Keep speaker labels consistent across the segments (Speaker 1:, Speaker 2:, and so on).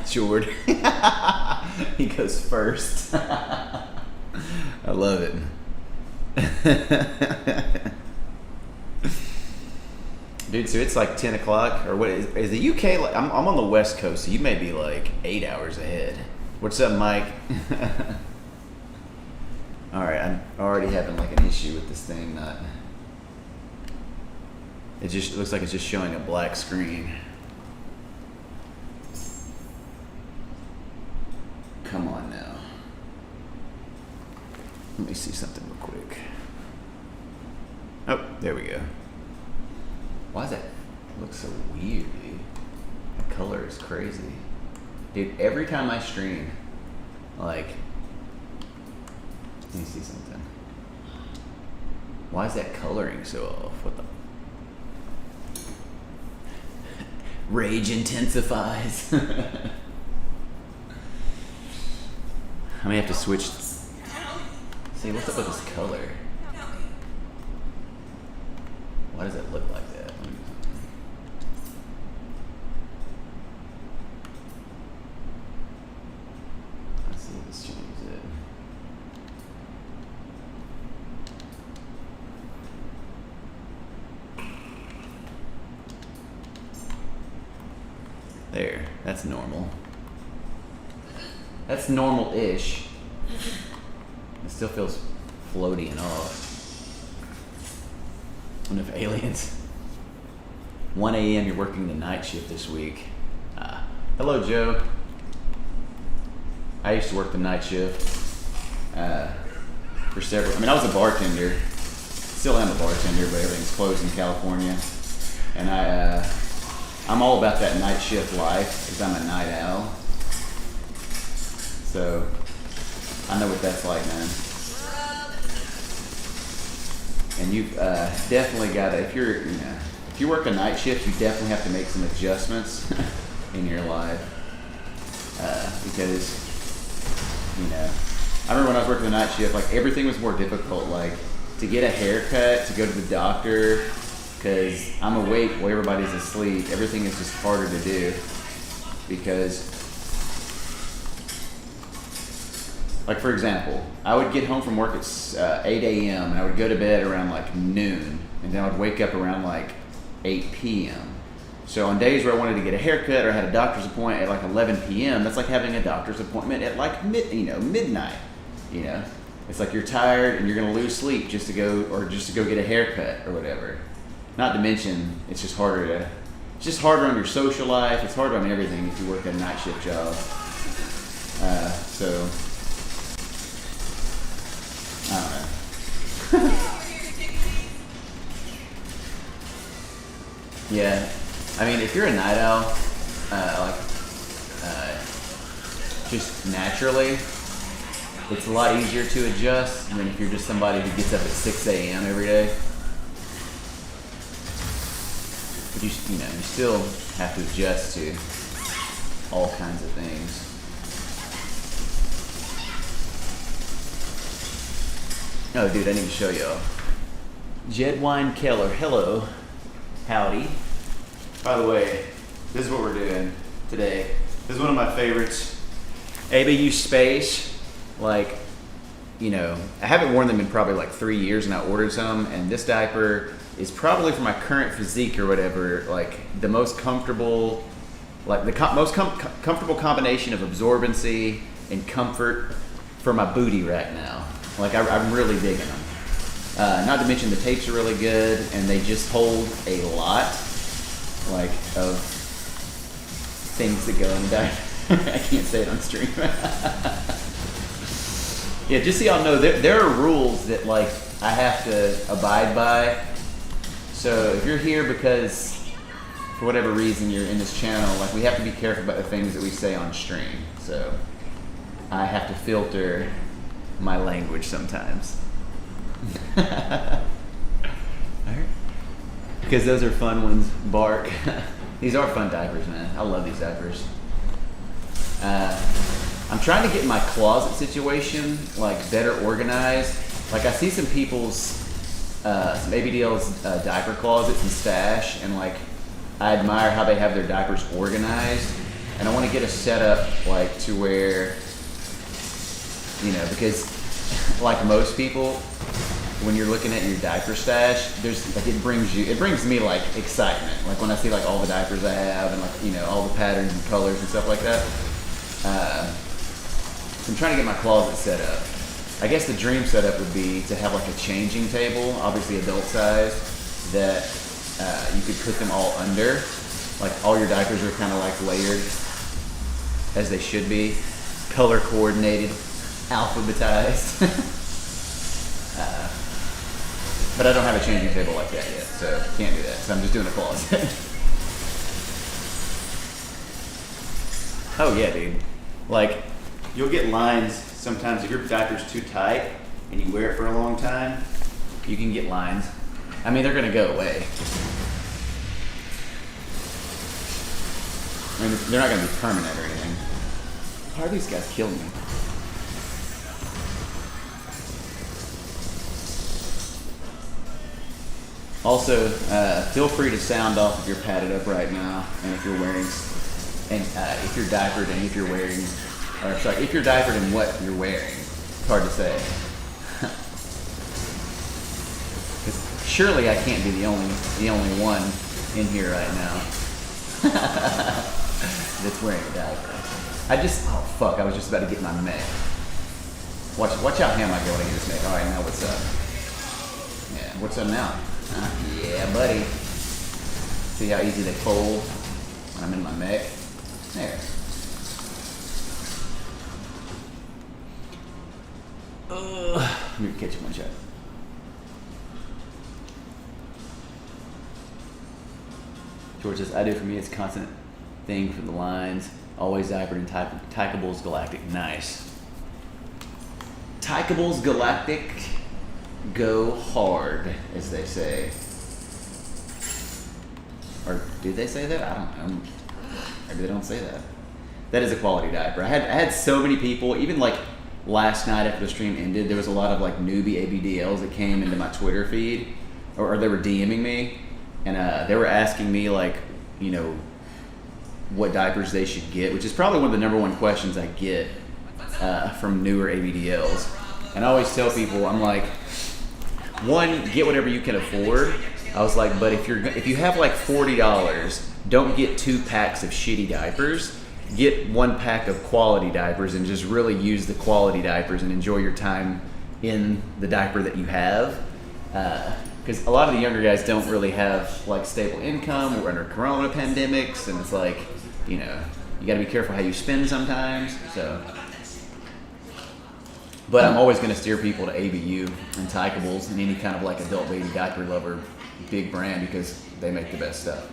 Speaker 1: Jord. He goes first. I love it. Dude, so it's like 10 o'clock, or what is the UK? Like, I'm on the West Coast, so you may be like 8 hours ahead. What's up, Mike? All right, I'm already having like an issue with this thing. It looks like it's just showing a black screen. Come on now. Let me see something real quick. Oh, there we go. Why does that look so weird, dude? The color is crazy. Dude, every time I stream, like, let me see something. Why is that coloring so off? What the? Rage intensifies. I may have to switch. See, what's up with this color? Why does it look like that? Let's see if this changes it. There, that's normal. That's normal-ish. It still feels floaty and off. Enough aliens. 1 a.m. you're working the night shift this week. Hello, Joe. I used to work the night shift for several. I mean, I was a bartender. Still am a bartender, but everything's closed in California. And I'm all about that night shift life because I'm a night owl. So I know what that's like, man. And you've definitely got to, if you work a night shift, you definitely have to make some adjustments in your life because, I remember when I was working the night shift, like everything was more difficult, like to get a haircut, to go to the doctor, because I'm awake while everybody's asleep. Everything is just harder to do because, like for example, I would get home from work at 8 a.m. and I would go to bed around like noon, and then I would wake up around like 8 p.m. So on days where I wanted to get a haircut or had a doctor's appointment at like 11 p.m., that's like having a doctor's appointment at like midnight. It's like you're tired and you're gonna lose sleep just to go get a haircut or whatever. Not to mention, it's just harder on your social life. It's harder on everything if you work a night shift job. So. I don't know. Yeah, I mean, if you're a night owl, just naturally, it's a lot easier to adjust than if you're just somebody who gets up at 6 a.m. every day. But you still have to adjust to all kinds of things. Oh, dude, I need to show y'all. Jedwine Keller, hello, howdy. By the way, this is what we're doing today. This is one of my favorites. ABU Space, I haven't worn them in probably like 3 years, and I ordered some, and this diaper is probably for my current physique or whatever, like the most comfortable, comfortable combination of absorbency and comfort for my booty right now. Like I'm really digging them. Not to mention the tapes are really good, and they just hold a lot, of things that go in the diaper. I can't say it on stream. Yeah, just so y'all know, there are rules that I have to abide by. So if you're here because for whatever reason you're in this channel, we have to be careful about the things that we say on stream. So I have to filter my language sometimes. Alright. Because those are fun ones. Bark. These are fun diapers, man. I love these diapers. I'm trying to get my closet situation better organized. I see some people's some ABDL's diaper closets and stash, and I admire how they have their diapers organized. and I want to get a setup like to where, you know, because like most people, when you're looking at your diaper stash, there's like it brings me like excitement. Like when I see like all the diapers I have and like, you know, all the patterns and colors and stuff like that. So I'm trying to get my closet set up. I guess the dream setup would be to have like a changing table, obviously adult size, that you could put them all under. Like all your diapers are kind of like layered as they should be, color coordinated, alphabetized. But I don't have a changing table like that yet, so can't do that. So I'm just doing a closet. Oh yeah, dude. Like, you'll get lines sometimes if your diaper's too tight and you wear it for a long time, you can get lines. I mean, they're gonna go away. I mean, they're not gonna be permanent or anything. How are these guys killing me? Also, feel free to sound off if you're padded up right now, and if you're wearing, and if you're diapered, and if you're wearing, or sorry, if you're diapered and what you're wearing. It's hard to say. Because surely I can't be the only one in here right now that's wearing a diaper. Oh fuck! I was just about to get my mech. Watch out, how am I going to get this mech? All right, now what's up? Yeah, what's up now? Yeah, buddy. See how easy they fold when I'm in my mech? There. Let me catch one shot. George says, I do for me, it's a constant thing for the lines. Always diapered in Tykables Galactic. Nice. Tykables Galactic. Go hard, as they say. Or do they say that? I don't know. Maybe they don't say that. That is a quality diaper. I had so many people, even like last night after the stream ended, there was a lot of like newbie ABDLs that came into my Twitter feed, or they were DMing me, and they were asking me like, you know, what diapers they should get, which is probably one of the #1 questions I get from newer ABDLs. And I always tell people, I'm like, one, get whatever you can afford. I was like, but if you have like $40, don't get 2 packs of shitty diapers. Get 1 pack of quality diapers and just really use the quality diapers and enjoy your time in the diaper that you have. Because a lot of the younger guys don't really have like stable income. We're under corona pandemics, and it's like, you know, you got to be careful how you spend sometimes. So. But I'm always going to steer people to ABU and Tykables and any kind of like adult baby diaper lover big brand, because they make the best stuff.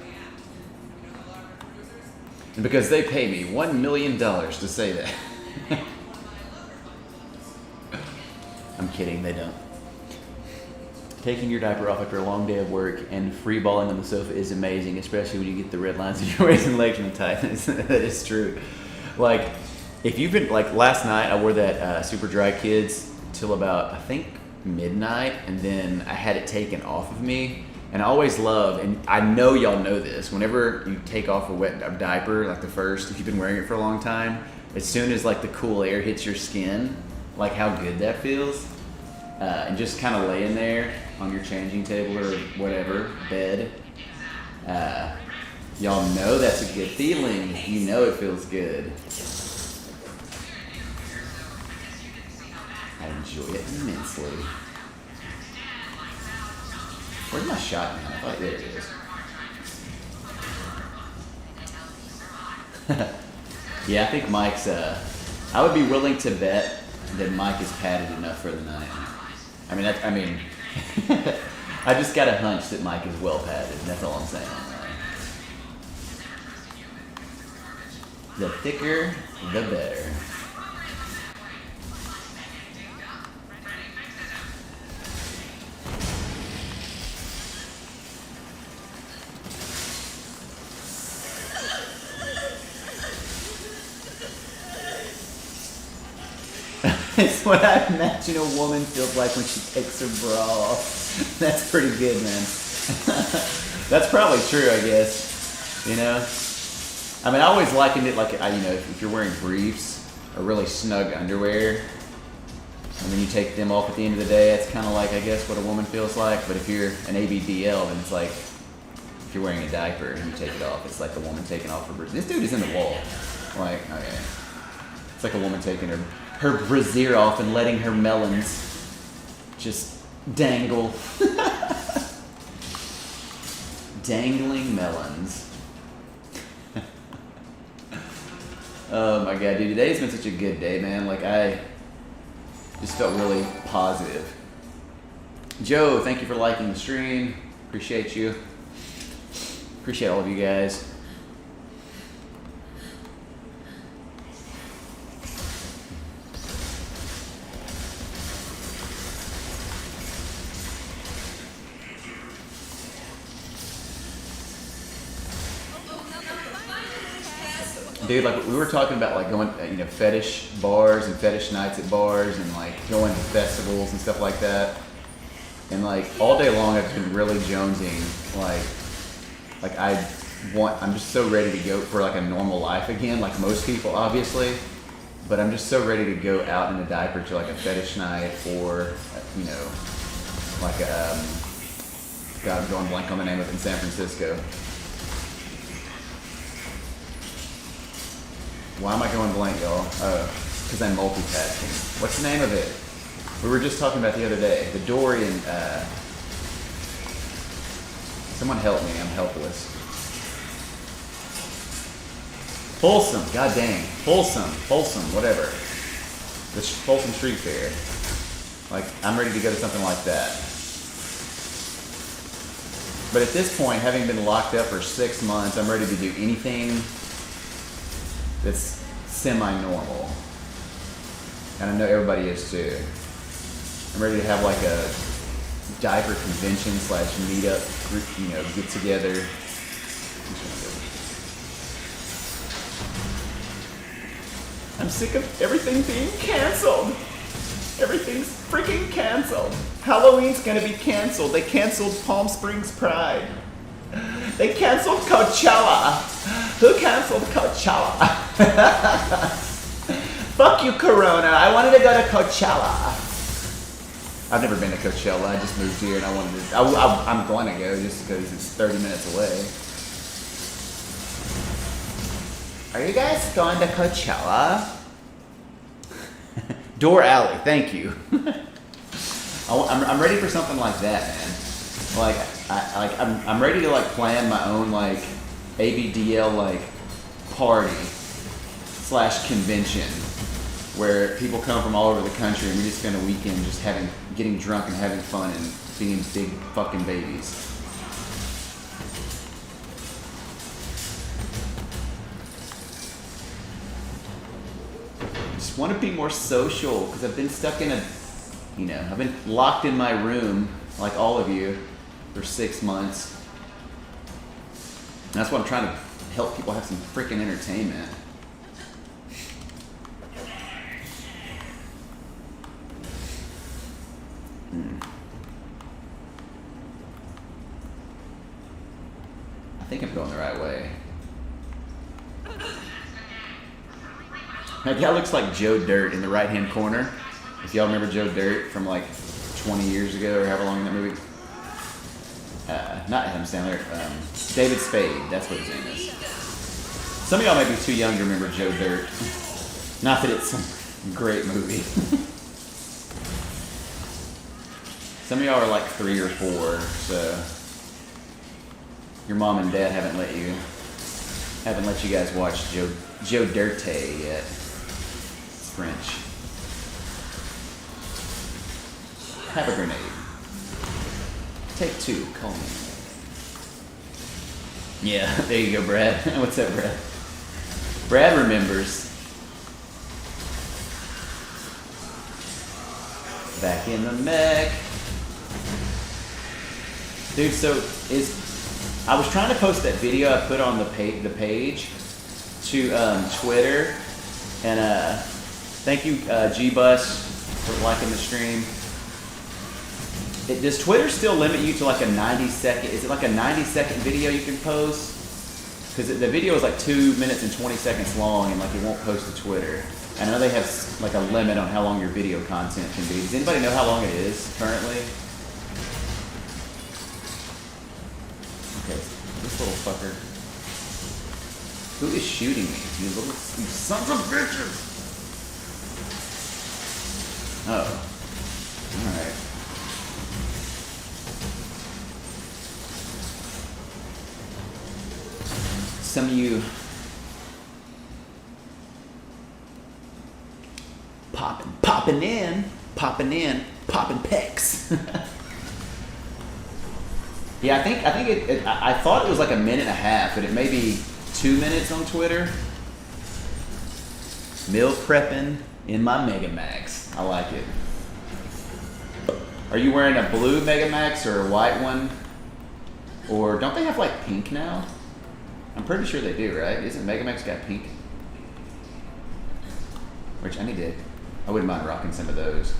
Speaker 1: And because they pay me $1 million to say that. I'm kidding, they don't. Taking your diaper off after a long day of work and free balling on the sofa is amazing, especially when you get the red lines in your waist and legs from tightness. That is true. Like, if you've been, like last night, I wore that Super Dry Kids till about, I think, midnight, and then I had it taken off of me. And I always love, and I know y'all know this, whenever you take off a diaper, like the first, if you've been wearing it for a long time, as soon as like the cool air hits your skin, like how good that feels. And just kind of laying there on your changing table or whatever, bed. Y'all know that's a good feeling. You know it feels good. I enjoy it immensely. Where's my shotgun? I thought there it is. Yeah, I think Mike's, I would be willing to bet that Mike is padded enough for the night. I mean, I just got a hunch that Mike is well padded, and that's all I'm saying. The thicker, the better. It's what I imagine a woman feels like when she takes her bra off. That's pretty good, man. That's probably true, I guess. You know? I mean, I always likened it like, you know, if you're wearing briefs or really snug underwear, and then you take them off at the end of the day, it's kind of like, I guess, what a woman feels like. But if you're an ABDL, then it's like, if you're wearing a diaper and you take it off, it's like a woman taking off her briefs. This dude is in the wall. Like, okay. It's like a woman taking her brassiere off and letting her melons just dangle. Dangling melons. Oh my god, dude, today's been such a good day, man. Like, I just felt really positive. Joe, thank you for liking the stream. Appreciate you. Appreciate all of you guys. Dude, like, we were talking about, like, going, you know, fetish bars and fetish nights at bars and, like, going to festivals and stuff like that. And, like, all day long I've been really jonesing, I'm just so ready to go for, like, a normal life again, like most people, obviously. But I'm just so ready to go out in a diaper to, like, a fetish night or, you know, like, God, I'm going blank on the name of it in San Francisco. Why am I going blank, y'all? Oh, because I'm multitasking. What's the name of it? We were just talking about the other day. The Dorian, someone help me, I'm helpless. Folsom, god dang. Folsom, whatever. The Folsom Street Fair. Like, I'm ready to go to something like that. But at this point, having been locked up for 6 months, I'm ready to do anything that's semi-normal. And I know everybody is too. I'm ready to have like a diaper convention / meetup group, you know, get together. I'm sick of everything being canceled. Everything's freaking canceled. Halloween's gonna be canceled. They canceled Palm Springs Pride. They canceled Coachella. Who canceled Coachella? Fuck you, Corona. I wanted to go to Coachella. I've never been to Coachella. I just moved here and I wanted to. I'm going to go just because it's 30 minutes away. Are you guys going to Coachella? Door Alley, thank you. I'm ready for something like that, man. Like, I'm ready to like plan my own like ABDL like party / convention where people come from all over the country and we just spend a weekend just getting drunk and having fun and being big fucking babies. I just want to be more social because I've been stuck in I've been locked in my room like all of you for 6 months. And that's why I'm trying to help people have some freaking entertainment. I think I'm going the right way. That guy looks like Joe Dirt in the right-hand corner. If y'all remember Joe Dirt from like 20 years ago or however long in that movie. Not Adam Sandler. David Spade. That's what his name is. Some of y'all may be too young to remember Joe Dirt. Not that it's some great movie. Some of y'all are like 3 or 4, so your mom and dad haven't let you guys watch Joe Dirt yet. It's French. Have a grenade. Take 2, call me. Yeah, there you go, Brad. What's up, Brad? Brad remembers. Back in the mech. Dude, so I was trying to post that video I put on the page to Twitter, and thank you G-Bus for liking the stream. Does Twitter still limit you to like a 90-second? Is it like a 90-second video you can post? because the video is like 2 minutes and 20 seconds long, and like it won't post to Twitter. I know they have like a limit on how long your video content can be. Does anybody know how long it is currently? Okay, this little fucker. Who is shooting me? You sons of bitches! Oh. Alright. Some of you popping in, popping pecs. Yeah, I think I thought it was like a minute and a half, but it may be 2 minutes on Twitter. Meal prepping in my Mega Max. I like it. Are you wearing a blue Mega Max or a white one? Or don't they have like pink now? I'm pretty sure they do, right? Isn't Mega Max got pink? Which I wouldn't mind rocking some of those.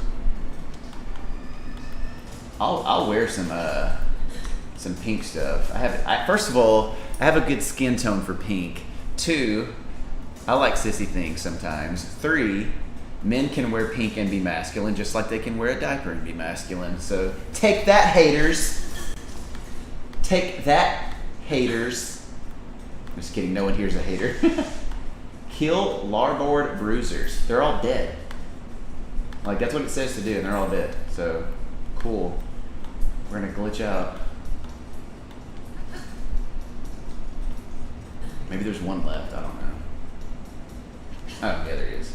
Speaker 1: I'll wear some pink stuff. First of all, I have a good skin tone for pink. 2, I like sissy things sometimes. 3, men can wear pink and be masculine just like they can wear a diaper and be masculine. So take that, haters. Take that, haters. Just kidding, no one here's a hater. Kill larboard bruisers. They're all dead. Like, that's what it says to do, and they're all dead. So, cool. We're gonna glitch out. Maybe there's one left, I don't know. Oh, yeah, there he is.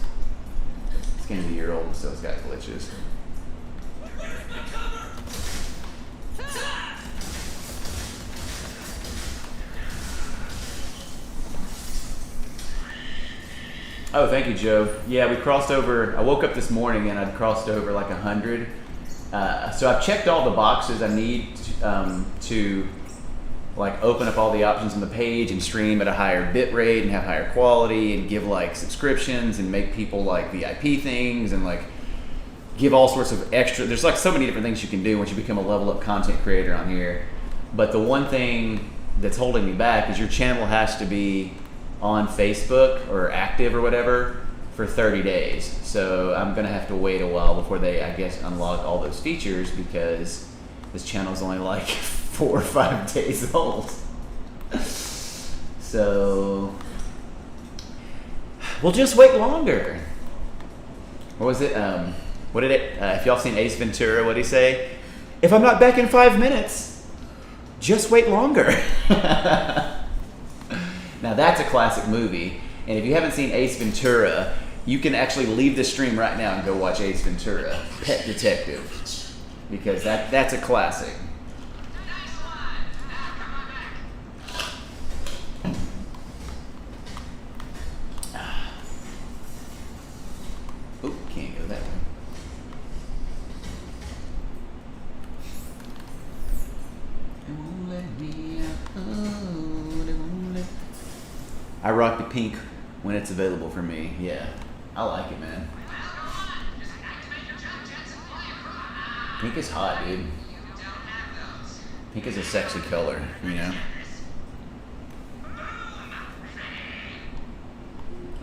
Speaker 1: This game's a year old and still has got glitches. Oh, thank you, Joe. Yeah, we crossed over. I woke up this morning and I'd crossed over like 100. So I've checked all the boxes I need to like open up all the options on the page and stream at a higher bit rate and have higher quality and give like subscriptions and make people like VIP things and like give all sorts of extra. There's like so many different things you can do once you become a level up content creator on here. But the one thing that's holding me back is your channel has to be on Facebook or active or whatever for 30 days. So I'm gonna have to wait a while before they, I guess, unlock all those features because this channel's only like 4 or 5 days old. So we'll just wait longer. What was it? What did it? If y'all seen Ace Ventura, what did he say? If I'm not back in 5 minutes, just wait longer. Now that's a classic movie, and if you haven't seen Ace Ventura, you can actually leave the stream right now and go watch Ace Ventura, Pet Detective, because that's a classic. Oh, can't go that way. It won't let me out. Oh, it won't let. I rock the pink when it's available for me. Yeah, I like it, man. Pink is hot, dude. Pink is a sexy color, you know?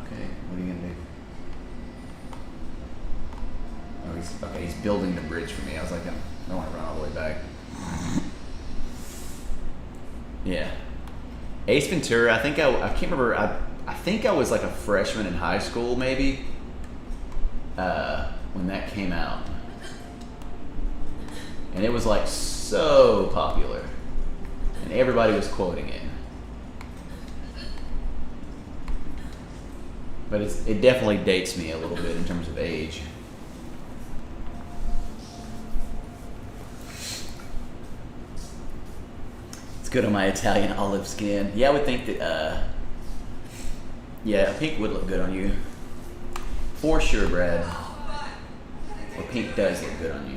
Speaker 1: Okay, what are you gonna do? Oh, he's building the bridge for me. I was like, I don't want to run all the way back. Yeah. Ace Ventura, I think I can't remember, I think I was like a freshman in high school maybe, when that came out. And it was like so popular. And everybody was quoting it. But it definitely dates me a little bit in terms of age. It's good on my Italian olive skin. Yeah, I would think that, yeah, pink would look good on you. For sure, Brad. Well, pink does look good on you.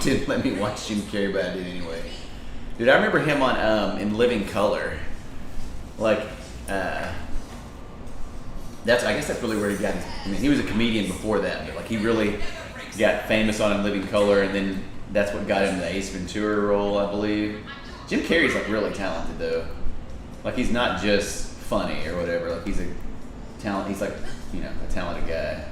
Speaker 1: didn't let me watch Jim Carrey, but I did anyway. Dude, I remember him on in Living Color. Like, I guess that's really where he got his, I mean, he was a comedian before that, but like he really got famous on In Living Color, and then that's what got him the Ace Ventura role, I believe. Jim Carrey's like really talented though. Like he's not just funny or whatever. Like he's a talent. He's like, you know, a talented guy.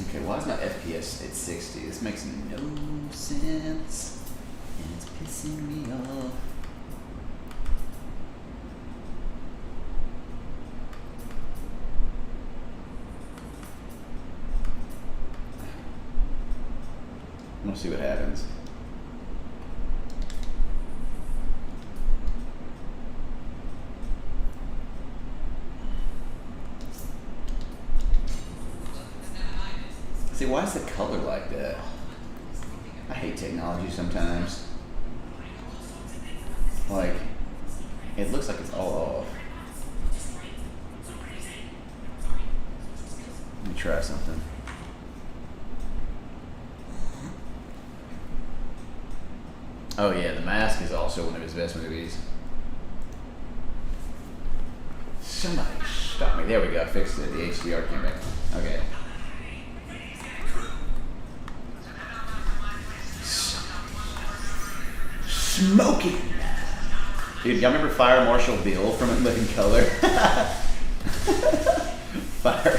Speaker 1: Okay, why is my FPS at 60? This makes no sense, and it's pissing me off. I'm gonna see what happens. See, why is the color like that? I hate technology sometimes. Like, it looks like it's all off. Let me try something. Oh yeah, The Mask is also one of his best movies. Somebody stop me. There we go, I fixed it. The HDR came back on. Okay. Smoking! Dude, y'all remember Fire Marshal Bill from In Living Color? Fire.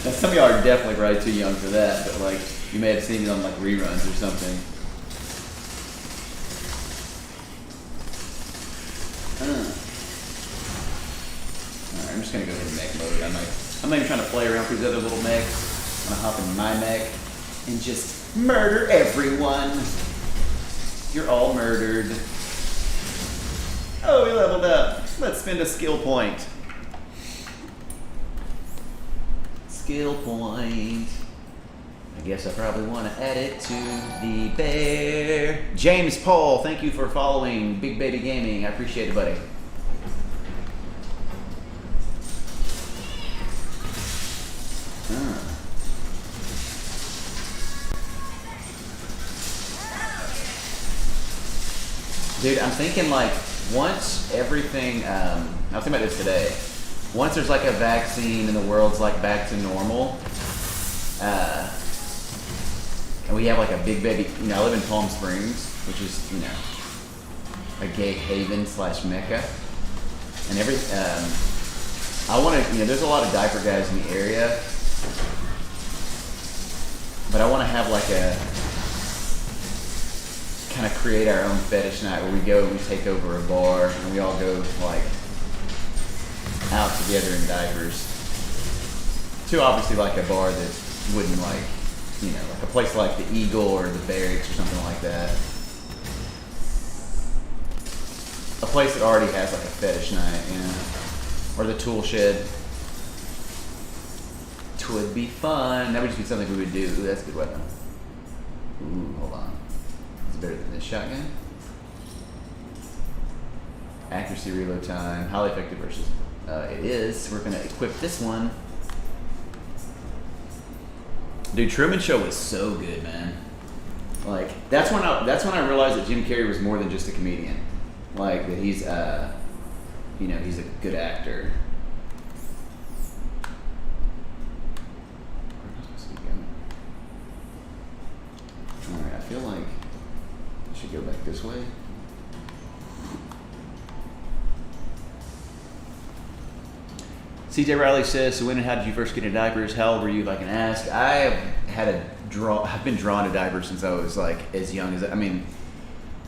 Speaker 1: Now, some of y'all are definitely probably too young for that, but like, you may have seen it on like reruns or something. Alright, I'm just gonna go into mech mode. I'm not even trying to play around with these other little mechs. I'm gonna hop in my mech and just murder everyone. You're all murdered. Oh, we leveled up. Let's spend a skill point. Skill point. I guess I probably want to add it to the bear. James Paul, thank you for following Big Baby Gaming. I appreciate it, buddy. Dude, I'm thinking like once everything, I was thinking about this today. Once there's like a vaccine and the world's like back to normal, and we have like a big baby, you know, I live in Palm Springs, which is, you know, a gay haven / Mecca. And I want to, you know, there's a lot of diaper guys in the area, but I want to have like a, kind of create our own fetish night where we go and we take over a bar and we all go like out together in diapers to obviously like a bar that wouldn't like, you know, like a place like the Eagle or the Barracks or something like that. A place that already has like a fetish night, you know, or the Tool Shed. Twould be fun. That would just be something we would do. Ooh, that's a good weapon. Ooh, hold on. Better than this shotgun. Accuracy, reload time, highly effective versus it is. We're gonna equip this one. Dude, Truman Show was so good, man. Like that's when I realized that Jim Carrey was more than just a comedian. Like that he's you know, he's a good actor. Alright, I feel like should go back this way. CJ Riley says, so when and how did you first get into diapers? How old were you, if I can ask? I've been drawn to diapers since I was like as young as, I mean,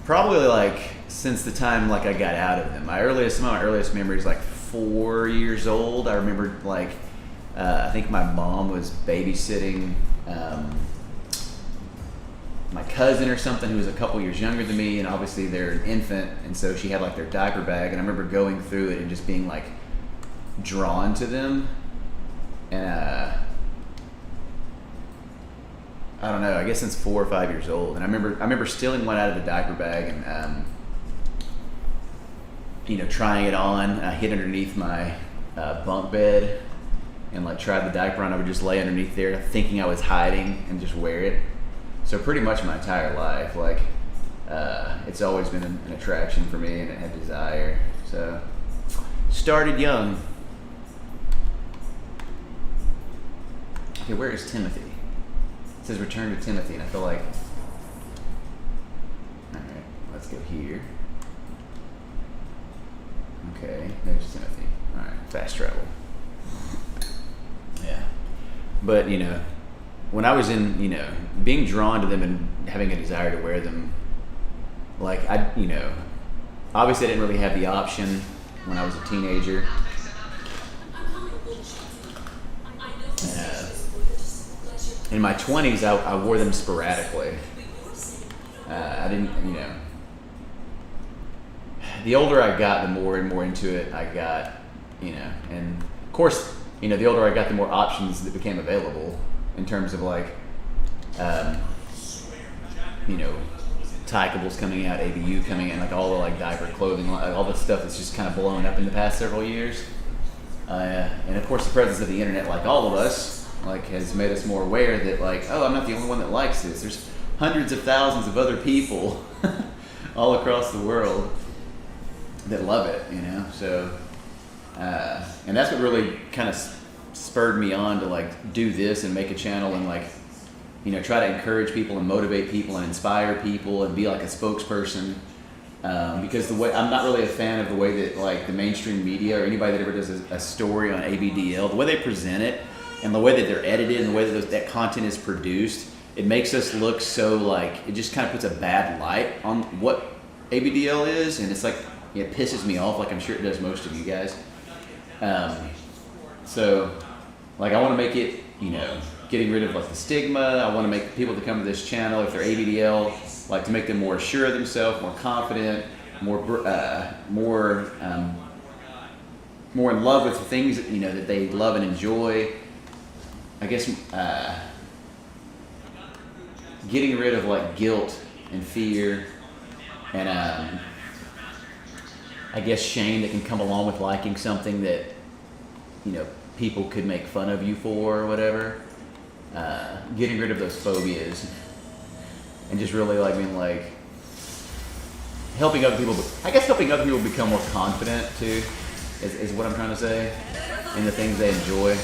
Speaker 1: probably like since the time like I got out of them. Some of my earliest memories, like 4 years old. I remember like, I think my mom was babysitting my cousin or something who was a couple years younger than me, and obviously they're an infant, and so she had like their diaper bag, and I remember going through it and just being like drawn to them, and I don't know, I guess since 4 or 5 years old. And I remember stealing one out of the diaper bag and you know, trying it on. I hid underneath my bunk bed and like tried the diaper on, I would just lay underneath there thinking I was hiding and just wear it. So pretty much my entire life, like it's always been an attraction for me and a desire. So started young. Okay, where is Timothy? It says return to Timothy, and I feel like, all right, let's go here. Okay, there's Timothy. All right, fast travel. Yeah, but you know, when I was in, you know, being drawn to them and having a desire to wear them, like obviously I didn't really have the option when I was a teenager. In my 20s, I wore them sporadically. I didn't, the older I got, the more and more into it I got, and of course, the older I got, the more options that became available in terms of like, Tykables coming out, ABU coming in, like all the like diaper clothing, like all the stuff that's just kind of blown up in the past several years. And of course, the presence of the internet, like all of us, like has made us more aware that like, oh, I'm not the only one that likes this. There's hundreds of thousands of other people all across the world that love it, So, and that's what really kind of spurred me on to like do this and make a channel and like, try to encourage people and motivate people and inspire people and be like a spokesperson. Because the way I'm not really a fan of the way that like the mainstream media or anybody that ever does a story on ABDL, the way they present it and the way that they're edited and the way that that content is produced, it makes us look so like, it just kind of puts a bad light on what ABDL is, and it's like, it pisses me off, like I'm sure it does most of you guys. So like I want to make it, getting rid of like the stigma. I want to make people that come to this channel, if they're ABDL, like to make them more assured of themselves, more confident, more in love with the things that, that they love and enjoy. I guess getting rid of like guilt and fear and I guess shame that can come along with liking something that people could make fun of you for or whatever. Getting rid of those phobias and just really like being like helping other people. I guess helping other people become more confident too is what I'm trying to say in the things they enjoy.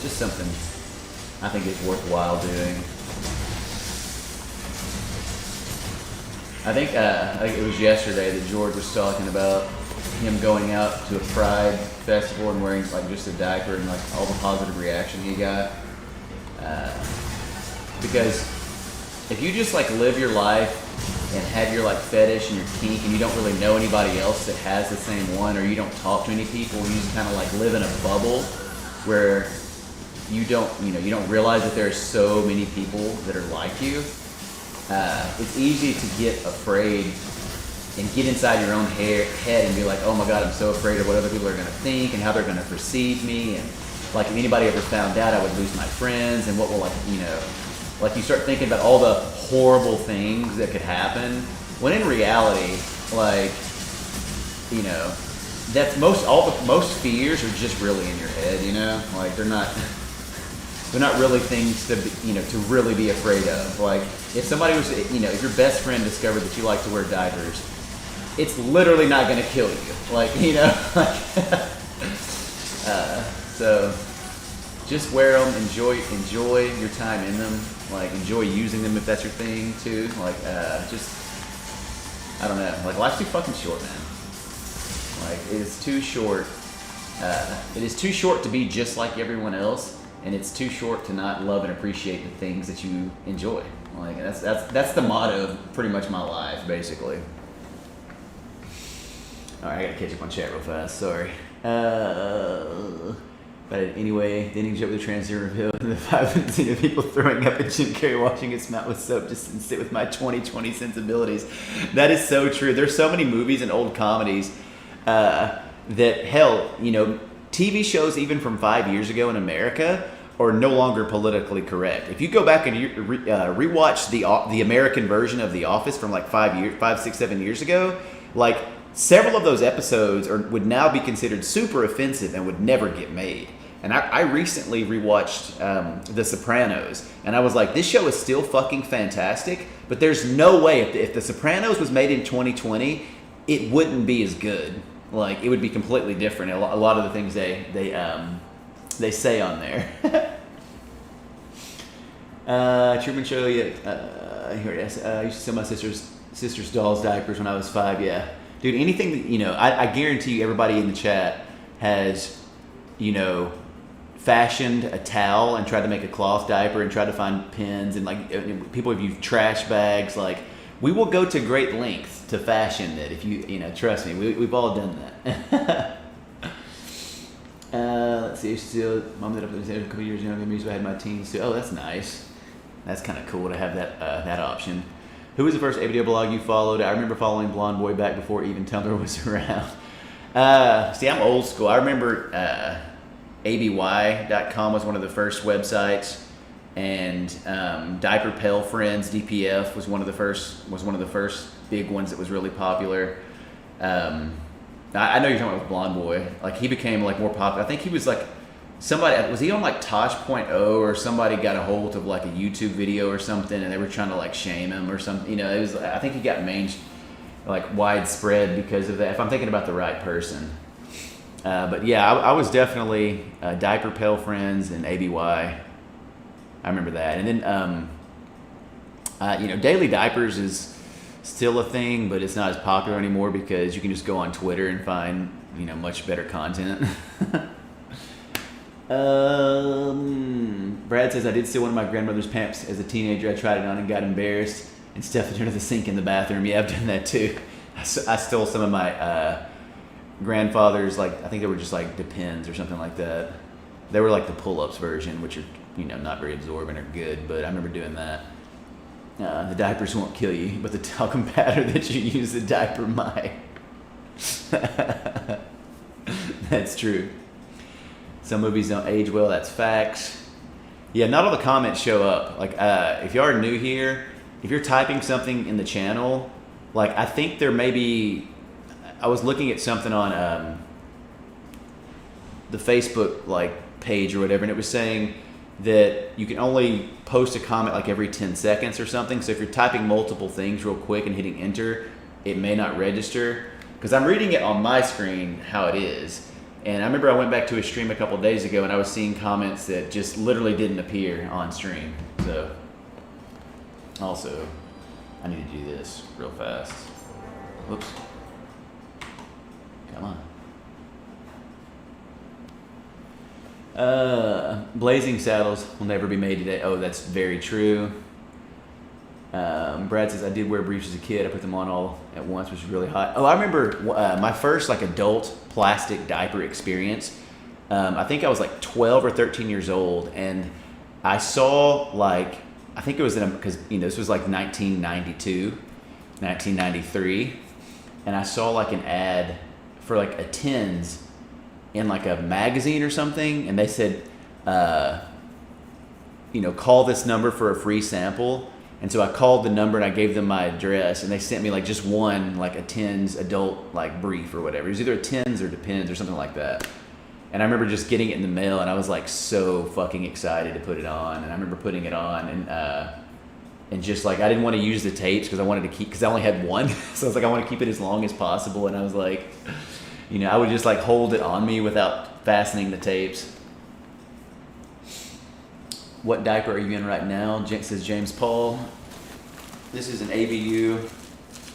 Speaker 1: Just something I think is worthwhile doing. I think it was yesterday that George was talking about him going out to a Pride festival and wearing like just a diaper and like all the positive reaction he got. Because if you just like live your life and have your like fetish and your kink and you don't really know anybody else that has the same one, or you don't talk to any people, you just kind of like live in a bubble where you don't realize that there's so many people that are like you. It's easy to get afraid and get inside your own head and be like, oh my God, I'm so afraid of what other people are going to think and how they're going to perceive me. And like if anybody ever found out, I would lose my friends and what will like you start thinking about all the horrible things that could happen. When in reality, like, that's most fears are just really in your head, like they're not really things to be, to really be afraid of. Like if somebody was, if your best friend discovered that you like to wear diapers, it's literally not going to kill you. Like, so just wear them, enjoy your time in them, like enjoy using them if that's your thing too. Like, I don't know, like life's too fucking short, man. Like it is too short. It is too short to be just like everyone else, and it's too short to not love and appreciate the things that you enjoy. Like that's the motto of pretty much my life, basically. All right, I gotta catch up on chat real fast. Sorry. But anyway, the innings up with the transgender reveal and the 5 minutes of people throwing up at Jim Carrey washing his mouth with soap just didn't sit with my 2020 sensibilities. That is so true. There's so many movies and old comedies that hell, TV shows even from 5 years ago in America are no longer politically correct. If you go back and rewatch the American version of The Office from like 5, 6, 7 years ago, Like several of those episodes would now be considered super offensive and would never get made. And I recently rewatched The Sopranos, and I was like, this show is still fucking fantastic, but there's no way if The Sopranos was made in 2020, it wouldn't be as good. Like it would be completely different. A lot of the things they say on there. Truman Show, yeah. Here it is. I used to sell my sister's dolls diapers when I was 5. Yeah, dude. Anything that I guarantee you, everybody in the chat has, fashioned a towel and tried to make a cloth diaper and tried to find pins and like people have used trash bags. Like we will go to great lengths to fashion it. If trust me, we've all done that. Let's see. Still, mom did up a couple years younger than me, so I had my teens too. Oh, that's nice. That's kind of cool to have that option. Who was the first video blog you followed? I remember following Blonde Boy back before even Tumblr was around. See, I'm old school. I remember aby.com was one of the first websites, and Diaper Pale Friends (DPF) was one of the first big ones that was really popular. I know you're talking about Blonde Boy. Like he became like more popular. I think he was like was he on like Tosh.0 or somebody got a hold of like a YouTube video or something, and they were trying to like shame him or something. It was. I think he got widespread because of that. If I'm thinking about the right person. But yeah, I was definitely Diaper Pale Friends and ABY. I remember that. And then, daily diapers is still a thing, but it's not as popular anymore because you can just go on Twitter and find, much better content. Brad says, I did steal one of my grandmother's pants as a teenager. I tried it on and got embarrassed and stuffed it under the sink in the bathroom. Yeah, I've done that too. I stole some of my grandfather's, I think they were just like Depends or something like that. They were like the pull-ups version, which are, not very absorbent or good, but I remember doing that. The diapers won't kill you, but the talcum powder that you use the diaper might. That's true. Some movies don't age well, that's facts. Yeah, not all the comments show up. If you are new here, if you're typing something in the channel, I think there may be, I was looking at something on the Facebook page or whatever, and it was saying that you can only post a comment every 10 seconds or something. So if you're typing multiple things real quick and hitting enter, it may not register. Because I'm reading it on my screen how it is. And I remember I went back to a stream a couple of days ago and I was seeing comments that just literally didn't appear on stream. So, also, I need to do this real fast. Whoops. Come on. Blazing saddles will never be made today. Oh, that's very true. Brad says, I did wear briefs as a kid. I put them on all at once, which was really hot. Oh, I remember my first adult plastic diaper experience. I think I was 12 or 13 years old, and I saw I think it was because this was 1992, 1993, and I saw an ad for a Tins in a magazine or something, and they said, call this number for a free sample. And so I called the number and I gave them my address, and they sent me just one, a Tins adult brief or whatever. It was either a Tins or Depends or something like that. And I remember just getting it in the mail, and I was so fucking excited to put it on. And I remember putting it on, and just I didn't want to use the tapes because I wanted to keep, because I only had one. So I was I want to keep it as long as possible. And I was I would just hold it on me without fastening the tapes. What diaper are you in right now? Says James Paul. This is an ABU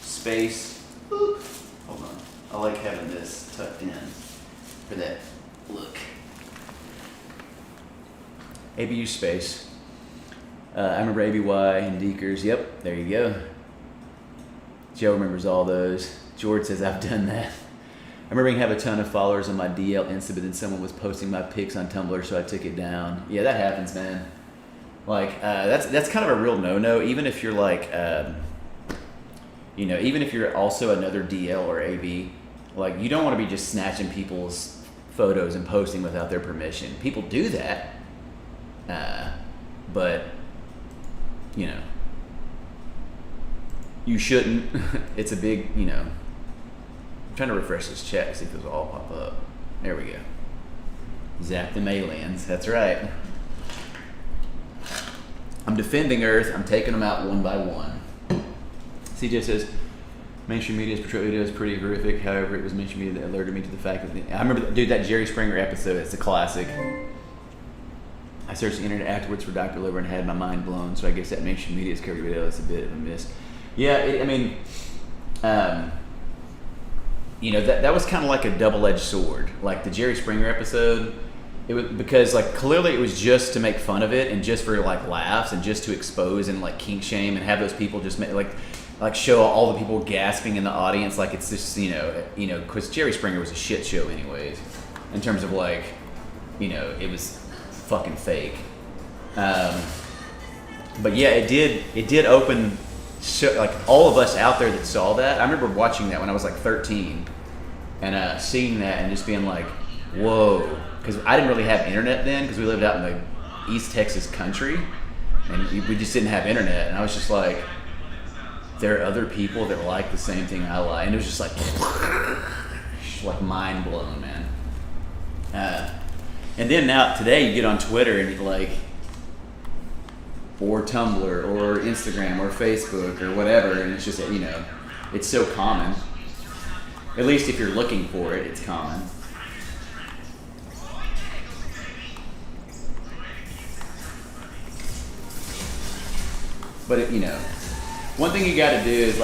Speaker 1: space. Boop. Hold on. I like having this tucked in for that look. ABU space. I remember ABY and Deekers. Yep, there you go. Joe remembers all those. George says, I've done that. I remember having a ton of followers on my DL Insta, but then someone was posting my pics on Tumblr, so I took it down. Yeah, that happens, man. That's kind of a real no-no, even if you're even if you're also another DL or AB, you don't want to be just snatching people's photos and posting without their permission. People do that, but you shouldn't. It's a big, I'm trying to refresh this chat to see if those all pop up. There we go. Zap them aliens. That's right. I'm defending Earth. I'm taking them out one by one. CJ says, mainstream media's portrayal video is pretty horrific. However, it was mainstream media that alerted me to the fact that I remember, dude, that Jerry Springer episode. It's a classic. I searched the internet afterwards for Dr. Liver and had my mind blown. So I guess that mainstream media's coverage video is a bit of a miss. Yeah, that was kind of like a double-edged sword. Like the Jerry Springer episode, it was because like clearly it was just to make fun of it and just for like laughs and just to expose and like kink shame and have those people just make like show all the people gasping in the audience like it's just because Jerry Springer was a shit show anyways in terms of like it was fucking fake. But yeah, it did open like all of us out there that saw that. I remember watching that when I was like 13 and seeing that and just being like, whoa, because I didn't really have internet then because we lived out in the East Texas country and we just didn't have internet, and I was just like, there are other people that like the same thing I like, and it was just like mind blown, man. And then now today you get on Twitter and you like, or Tumblr or Instagram or Facebook or whatever, and it's just it's so common. At least if you're looking for it, it's common. But one thing you got to do is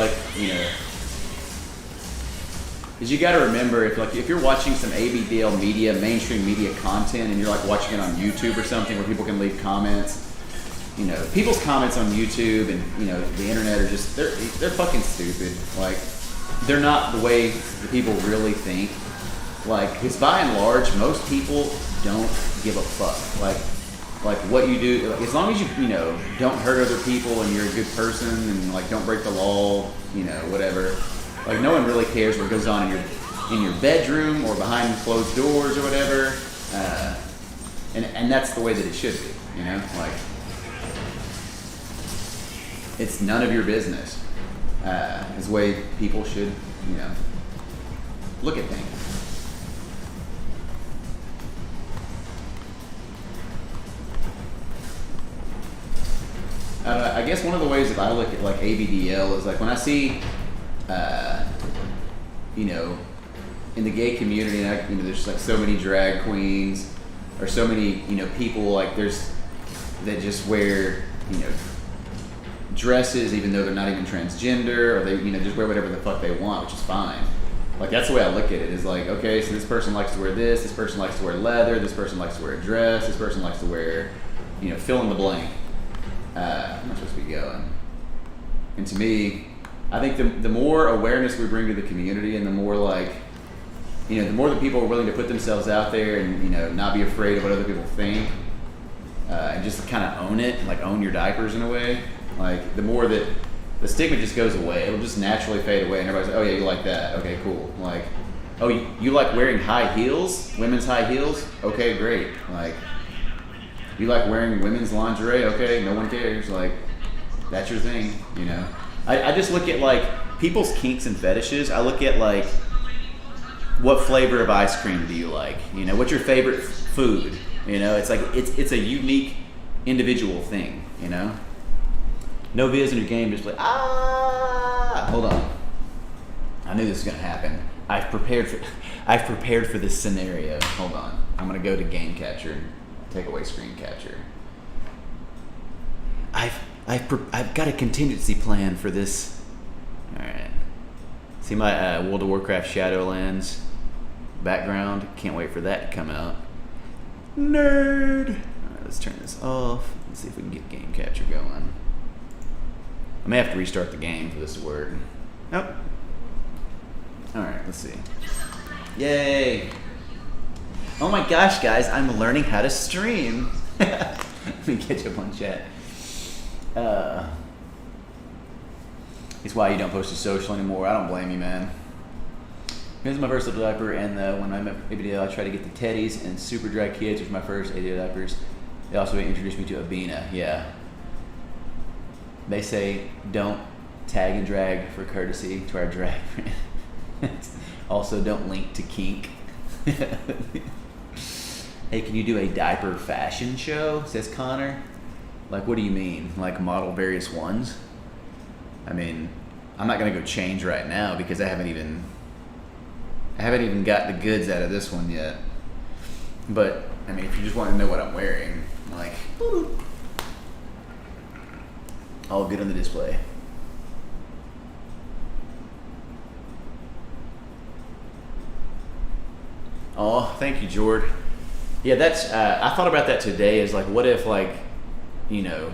Speaker 1: is you got to remember if you're watching some ABDL media, mainstream media content, and you're like watching it on YouTube or something where people can leave comments. People's comments on YouTube and the internet are just they're fucking stupid. Like they're not the way the people really think. Like, because by and large, most people don't give a fuck. Like what you do, as long as you don't hurt other people and you're a good person and like don't break the law, whatever. Like no one really cares what goes on in your bedroom or behind closed doors or whatever. And that's the way that it should be. Like. It's none of your business. Is the way people should, look at things. I guess one of the ways that I look at like ABDL is like when I see, in the gay community, and there's like so many drag queens or so many, people like that just wear, dresses even though they're not even transgender, or they just wear whatever the fuck they want, which is fine. Like that's the way I look at it, is like, okay, so this person likes to wear this person likes to wear leather, this person likes to wear a dress, this person likes to wear fill in the blank. I'm not supposed to be going. And to me, I think the more awareness we bring to the community and the more like the more that people are willing to put themselves out there and not be afraid of what other people think, and just kind of own it, like own your diapers in a way. Like the more that the stigma just goes away, it'll just naturally fade away, and everybody's like, oh yeah, you like that? Okay, cool. Like, oh, you like wearing high heels, women's high heels? Okay, great. Like, you like wearing women's lingerie? Okay, no one cares. Like, that's your thing. I just look at like people's kinks and fetishes. I look at like, what flavor of ice cream do you like? What's your favorite food? It's like it's a unique individual thing. No vids in your game, just like, hold on. I knew this was gonna happen. I've prepared for this scenario. Hold on. I'm gonna go to game catcher and take away screen capture. I've got a contingency plan for this. All right. See my World of Warcraft Shadowlands background? Can't wait for that to come out. Nerd. All right, let's turn this off. Let's see if we can get game capture going. I may have to restart the game for this to work. Nope. Alright, let's see. Yay! Oh my gosh, guys, I'm learning how to stream. Let me catch up on chat. It's why you don't post to social anymore. I don't blame you, man. Here's my first little diaper, and when I met ABDL, I tried to get the Teddies and Super Dry Kids, which were my first ABDL diapers. They also introduced me to Abina, yeah. They say don't tag and drag for courtesy to our drag friends. Also, don't link to kink. Hey, can you do a diaper fashion show? Says Connor. Like, what do you mean? Like, model various ones? I mean, I'm not gonna go change right now because I haven't even got the goods out of this one yet. But I mean, if you just want to know what I'm wearing, like, all good on the display. Oh, thank you, Jord. Yeah, that's. I thought about that today. Is like, what if, like, you know,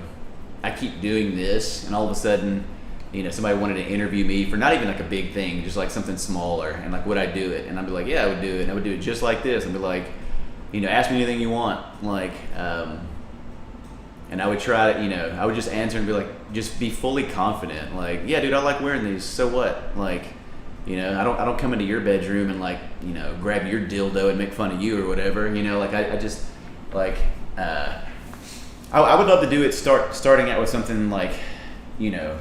Speaker 1: I keep doing this, and all of a sudden, you know, somebody wanted to interview me for not even like a big thing, just like something smaller, and like, would I do it? And I'd be like, yeah, I would do it. And I would do it just like this. I'd be like, you know, ask me anything you want, like, and I would try to, you know, I would just answer and be like, just be fully confident, like, yeah, dude, I like wearing these. So what? Like, you know, I don't come into your bedroom and, like, you know, grab your dildo and make fun of you or whatever. You know, like, I just like, I would love to do it. Starting out with something like, you know,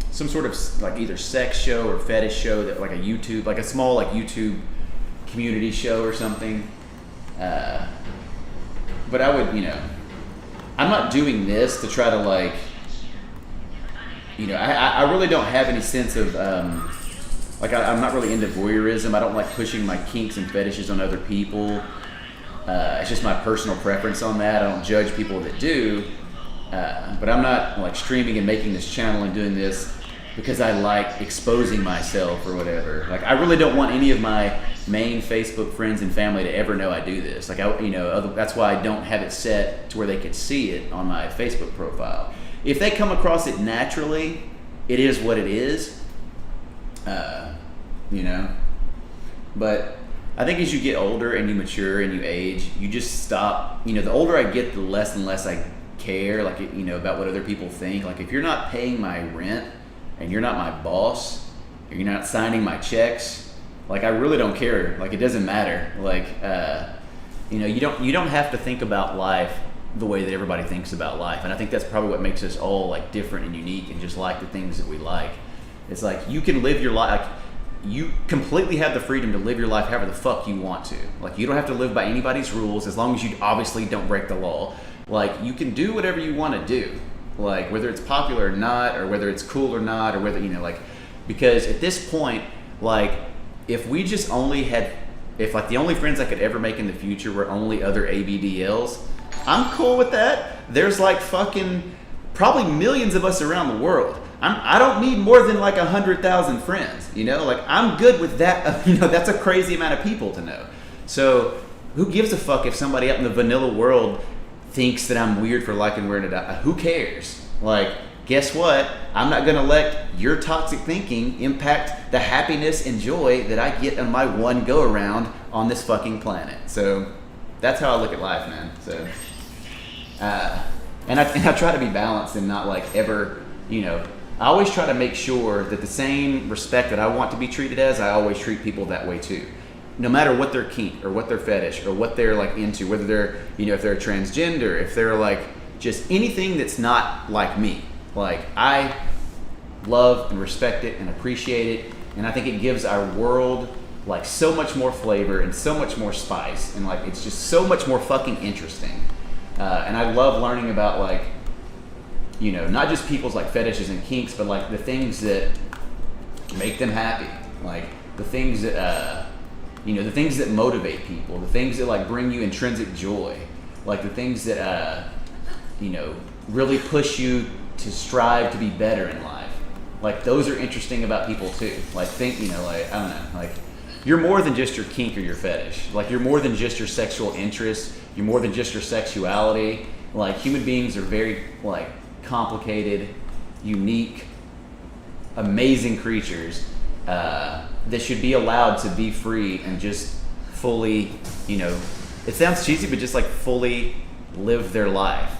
Speaker 1: some sort of like either sex show or fetish show, that like a YouTube, like a small like YouTube community show or something. But I would, you know, I'm not doing this to try to, like, you know, I really don't have any sense of, like, I'm not really into voyeurism. I don't like pushing my kinks and fetishes on other people. It's just my personal preference on that. I don't judge people that do. But I'm not, like, streaming and making this channel and doing this because I like exposing myself or whatever. Like, I really don't want any of my main Facebook friends and family to ever know I do this. Like, you know, that's why I don't have it set to where they can see it on my Facebook profile. If they come across it naturally, it is what it is. You know, but I think as you get older and you mature and you age, you just stop. You know, the older I get, the less and less I care, like, you know, about what other people think. Like, if you're not paying my rent and you're not my boss, or you're not signing my checks, like, I really don't care. Like, it doesn't matter. Like, you know, you don't have to think about life the way that everybody thinks about life. And I think that's probably what makes us all, like, different and unique and just like the things that we like. It's like, you can live your life. Like, you completely have the freedom to live your life however the fuck you want to. Like, you don't have to live by anybody's rules, as long as you obviously don't break the law. Like, you can do whatever you want to do, like, whether it's popular or not, or whether it's cool or not, or whether, you know, like, because at this point, like, if we just only had, if, like, the only friends I could ever make in the future were only other ABDLs, I'm cool with that. There's, like, fucking probably millions of us around the world. I don't need more than like 100,000 friends, you know? Like, I'm good with that. You know, that's a crazy amount of people to know. So who gives a fuck if somebody out in the vanilla world thinks that I'm weird for liking wearing a who cares? Like, guess what? I'm not gonna let your toxic thinking impact the happiness and joy that I get on my one go around on this fucking planet. So that's how I look at life, man. So, and I try to be balanced and not, like, ever, you know, I always try to make sure that the same respect that I want to be treated as, I always treat people that way too. No matter what their kink or what their fetish or what they're, like, into, whether they're, you know, if they're transgender, if they're, like, just anything that's not like me. Like, I love and respect it and appreciate it, and I think it gives our world, like, so much more flavor and so much more spice, and, like, it's just so much more fucking interesting. And I love learning about, like, you know, not just people's, like, fetishes and kinks, but, like, the things that make them happy, like the things that you know, the things that motivate people, the things that, like, bring you intrinsic joy, like the things that you know, really push you to strive to be better in life. Like, those are interesting about people too. Like, you know, like, I don't know, like, you're more than just your kink or your fetish. Like, you're more than just your sexual interests. You're more than just your sexuality. Like, human beings are very, like, complicated, unique, amazing creatures that should be allowed to be free and just fully, you know, it sounds cheesy, but just, like, fully live their life.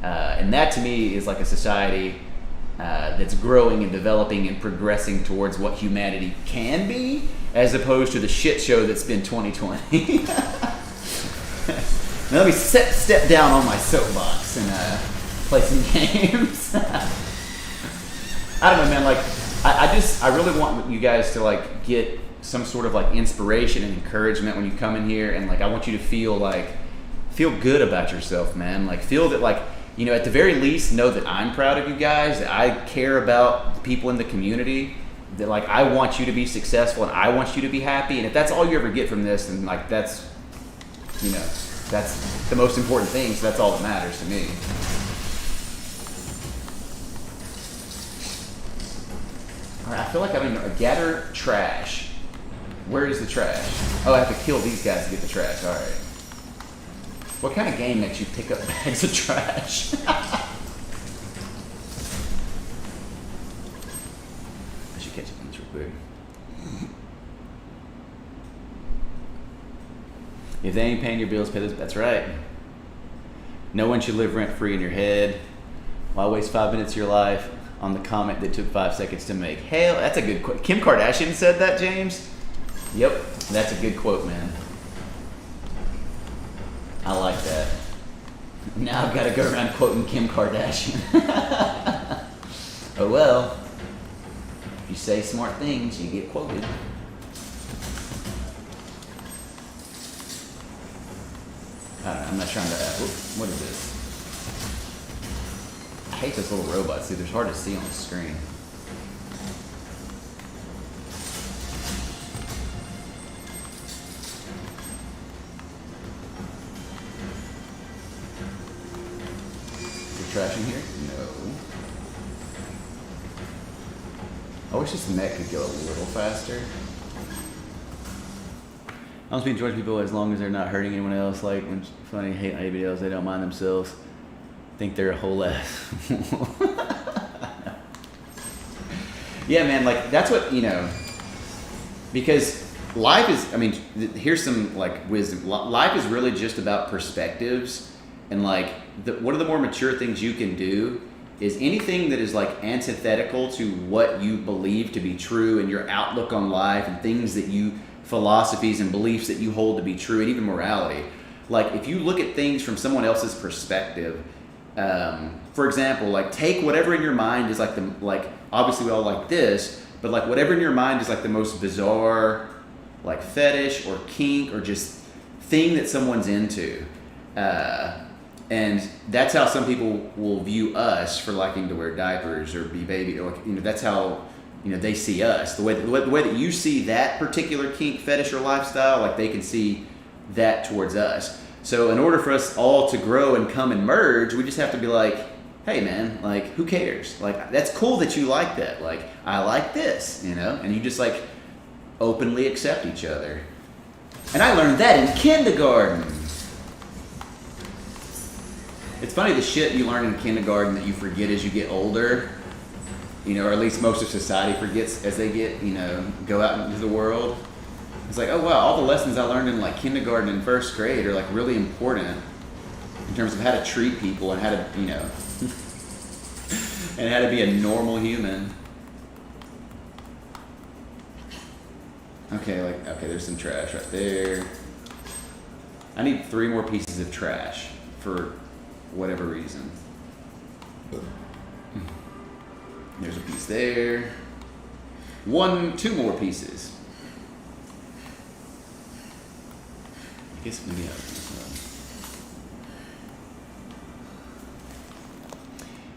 Speaker 1: And that, to me, is like a society that's growing and developing and progressing towards what humanity can be, as opposed to the shit show that's been 2020. Now let me step down on my soapbox and play some games. I don't know, man. Like, I really want you guys to, like, get some sort of like inspiration and encouragement when you come in here, and like I want you to feel good about yourself, man. Like feel that like, you know, at the very least know that I'm proud of you guys, that I care about the people in the community, that like I want you to be successful and I want you to be happy. And if that's all you ever get from this, then like that's, you know, that's the most important thing, so that's all that matters to me. All right, I feel like I'm gonna gather trash. Where is the trash? Oh, I have to kill these guys to get the trash. All right. What kind of game makes you pick up bags of trash? I should catch a piece real quick. If they ain't paying your bills, pay this. That's right. No one should live rent-free in your head. Why waste 5 minutes of your life on the comment that took 5 seconds to make? Hell, that's a good quote. Kim Kardashian said that, James? Yep, that's a good quote, man. I like that. Now I've got to go around quoting Kim Kardashian. Oh well. If you say smart things, you get quoted. I'm not trying to. What is this? I hate those little robots, dude. They're hard to see on the screen. Trash in here? No. I wish this mech could go a little faster. I don't speak towards people as long as they're not hurting anyone else. Like when funny hate anybody else, they don't mind themselves. Think they're a whole ass. Yeah, man. Like that's what, you know. Because life is. I mean, here's some like wisdom. Life is really just about perspectives. And like, one of the more mature things you can do is anything that is like antithetical to what you believe to be true and your outlook on life and things that you, philosophies and beliefs that you hold to be true, and even morality. Like if you look at things from someone else's perspective, for example, like take whatever in your mind is like obviously we all like this, but like whatever in your mind is like the most bizarre, like fetish or kink or just thing that someone's into. And that's how some people will view us for liking to wear diapers or be baby. Or, you know, that's how, you know, they see us. The way that you see that particular kink, fetish, or lifestyle, like they can see that towards us. So in order for us all to grow and come and merge, we just have to be like, hey man, like who cares? Like that's cool that you like that. Like I like this, you know, and you just like openly accept each other. And I learned that in kindergarten. It's funny the shit you learn in kindergarten that you forget as you get older, you know, or at least most of society forgets as they get, you know, go out into the world. It's like, oh wow, all the lessons I learned in like kindergarten and first grade are like really important in terms of how to treat people and how to, you know, and how to be a normal human. Okay, there's some trash right there. I need 3 more pieces of trash for whatever reason. There's a piece there. 2 more pieces. I guess maybe I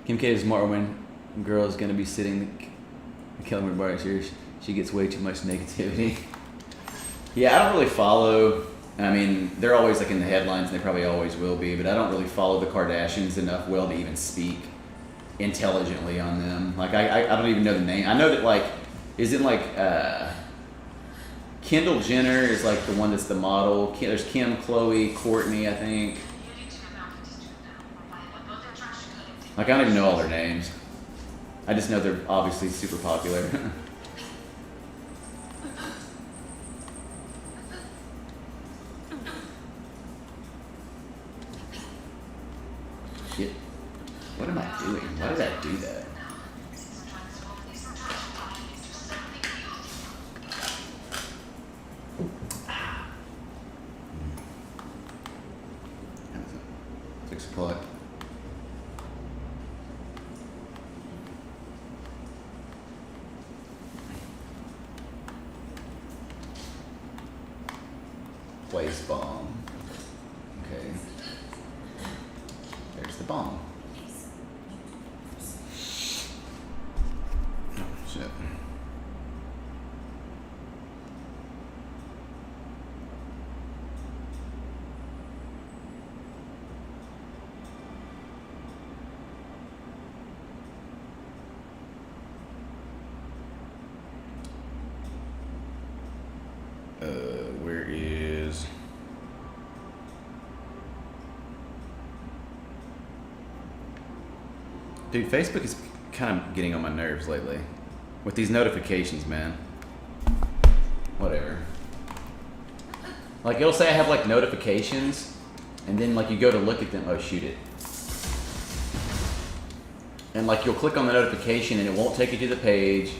Speaker 1: Kim K is smart when girl is gonna be sitting killing her bar here. She gets way too much negativity. Yeah, I don't really follow. I mean, they're always like in the headlines, and they probably always will be, but I don't really follow the Kardashians enough well to even speak intelligently on them. Like, I don't even know the name. I know that, like, isn't like, Kendall Jenner is like the one that's the model. There's Kim, Khloe, Courtney, I think. Like, I don't even know all their names. I just know they're obviously super popular. Shit. What am I doing? Why did I do that? Pull it. place bomb. Okay. There's the bomb. Oh, shit. Where is... Dude, Facebook is kind of getting on my nerves lately. With these notifications, man. Whatever. Like, it'll say I have, like, notifications, and then, like, you go to look at them. Oh, shoot it. And, like, you'll click on the notification, and it won't take you to the page,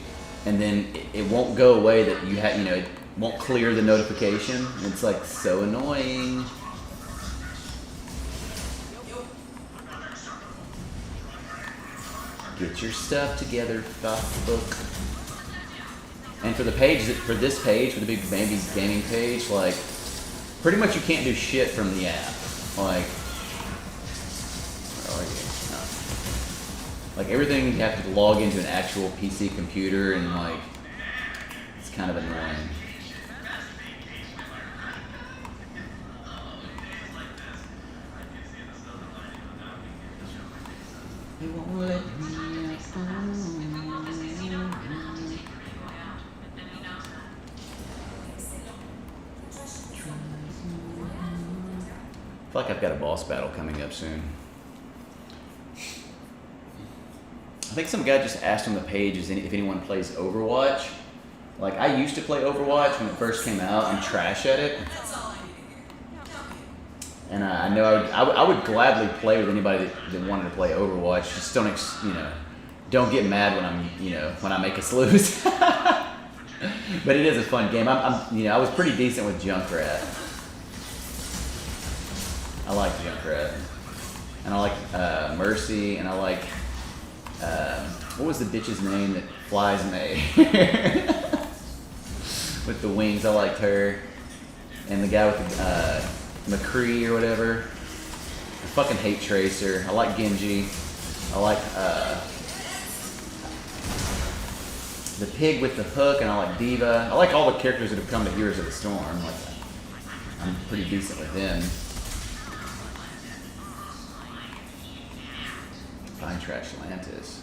Speaker 1: and then it won't go away that you have, you know, it won't clear the notification. It's, like, so annoying. Get your stuff together, Facebook. And for the page, for this page, for the Big Bambi's gaming page, like, pretty much you can't do shit from the app. Like, where are you? No. Like, everything you have to log into an actual PC computer, and, like, it's kind of annoying. They won't let me I feel like I've got a boss battle coming up soon. I think some guy just asked on the page if anyone plays Overwatch. Like, I used to play Overwatch when it first came out. I'm trash at it. And I know I would gladly play with anybody that wanted to play Overwatch. Just don't get mad when I make us lose. But it is a fun game. I was pretty decent with Junkrat. I like Junkrat, and I like Mercy, and I like what was the bitch's name that flies in the air with the wings? I liked her, and the guy with the McCree or whatever. I fucking hate Tracer. I like Genji. I like the pig with the hook, and I like Diva. I like all the characters that have come to Heroes of the Storm. Like, I'm pretty decent with them. Fine Trash Atlantis.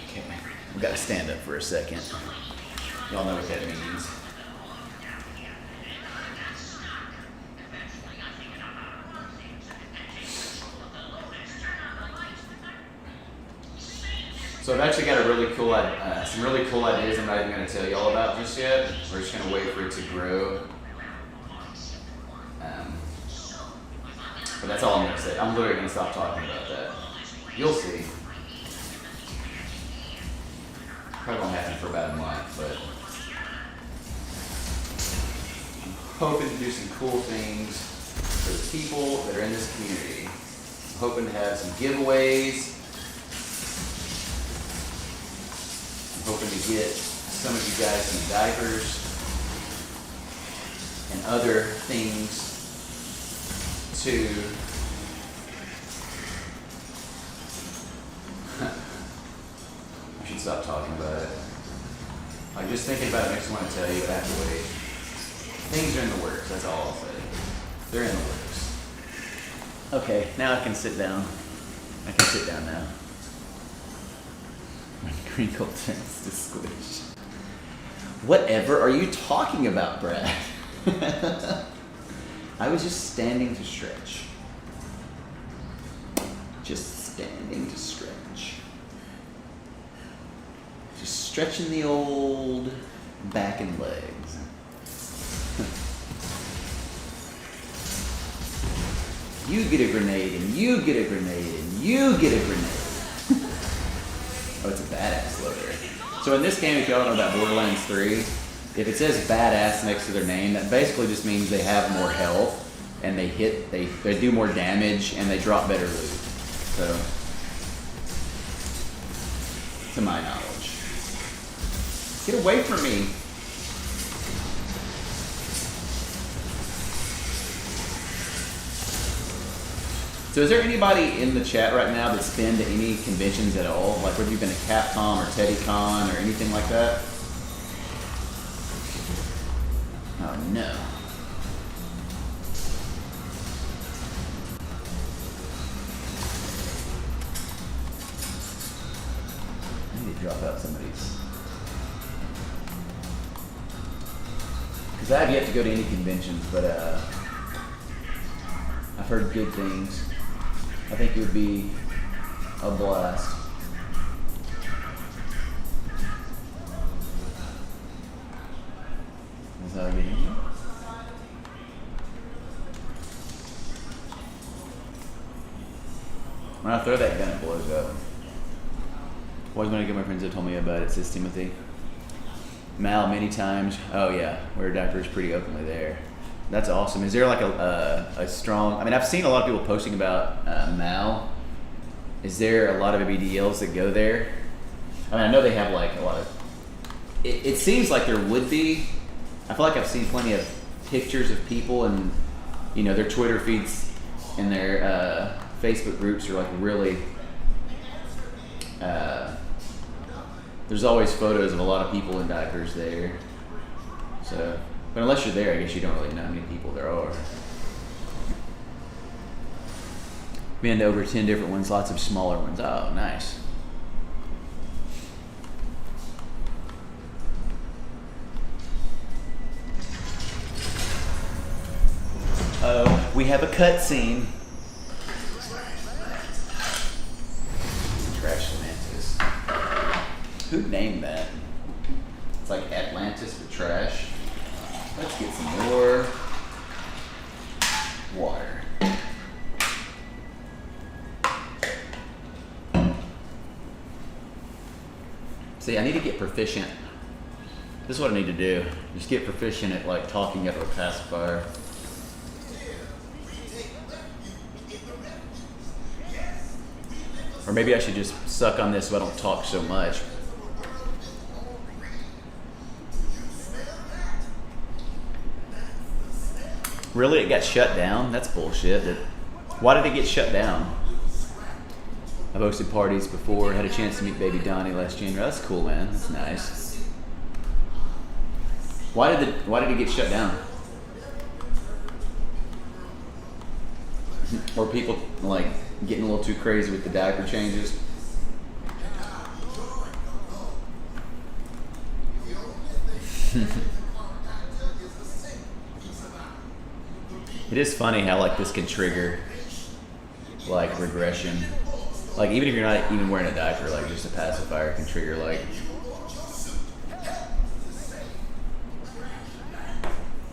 Speaker 1: Okay, we gotta stand up for a second. Y'all know what that means. So I've actually got some really cool ideas I'm not even going to tell y'all about just yet. We're just going to wait for it to grow. But that's all I'm going to say. I'm literally going to stop talking about that. You'll see. Probably won't happen for about a month, but I'm hoping to do some cool things for the people that are in this community. I'm hoping to have some giveaways. I'm hoping to get some of you guys some diapers and other things to I should stop talking about it. Like, just thinking about it makes me want to tell you, but I have to wait. Things are in the works, that's all I'll say. They're in the works. Okay, now I can sit down. I can sit down now. When crinkle turns to squish. Whatever are you talking about, Brad? I was just standing to stretch. Just standing to stretch. Just stretching the old back and legs. You get a grenade, and you get a grenade, and you get a grenade. Oh, it's a badass loader. So in this game, if y'all know about Borderlands 3, if it says badass next to their name, that basically just means they have more health. and they do more damage and they drop better loot. So, to my knowledge. Get away from me. So is there anybody in the chat right now that's been to any conventions at all? Like whether you've been to Capcom or TeddyCon or anything like that? Oh no. I need to drop out some of these. Because I have yet to go to any conventions, but I've heard good things. I think it would be a blast. Is that getting you? When I throw that gun, it blows up. Always want to get my friends that told me about it, says Timothy. Mal, many times. Oh yeah, wear diapers pretty openly there. That's awesome. Is there like a strong? I mean, I've seen a lot of people posting about Mal. Is there a lot of BDLs that go there? I mean, I know they have like a lot of. It seems like there would be. I feel like I've seen plenty of pictures of people, and you know, their Twitter feeds and their Facebook groups are like really. There's always photos of a lot of people in diapers there. So. But unless you're there, I guess you don't really know how many people there are. Been to over 10 different ones, lots of smaller ones. Oh, nice. Oh, we have a cutscene. Trash Atlantis. Who named that? It's like Atlantis for trash. Let's get some more water. See, I need to get proficient. This is what I need to do. Just get proficient at like talking up a pacifier. Or maybe I should just suck on this so I don't talk so much. Really? It got shut down? That's bullshit. Why did it get shut down? I've hosted parties before, had a chance to meet baby Donnie last January. That's cool, man. That's nice. Why did it get shut down? Or people like getting a little too crazy with the diaper changes? It is funny how like this can trigger like regression. Like even if you're not even wearing a diaper, like just a pacifier can trigger like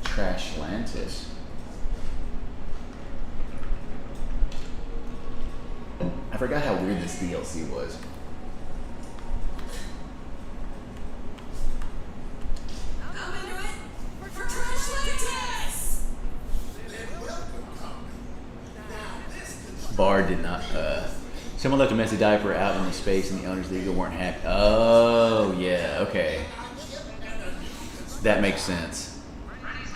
Speaker 1: Trash Atlantis. I forgot how weird this DLC was. Bar did not. Someone left a messy diaper out in the space, and the owners of the Eagle weren't happy. Oh yeah, okay, that makes sense.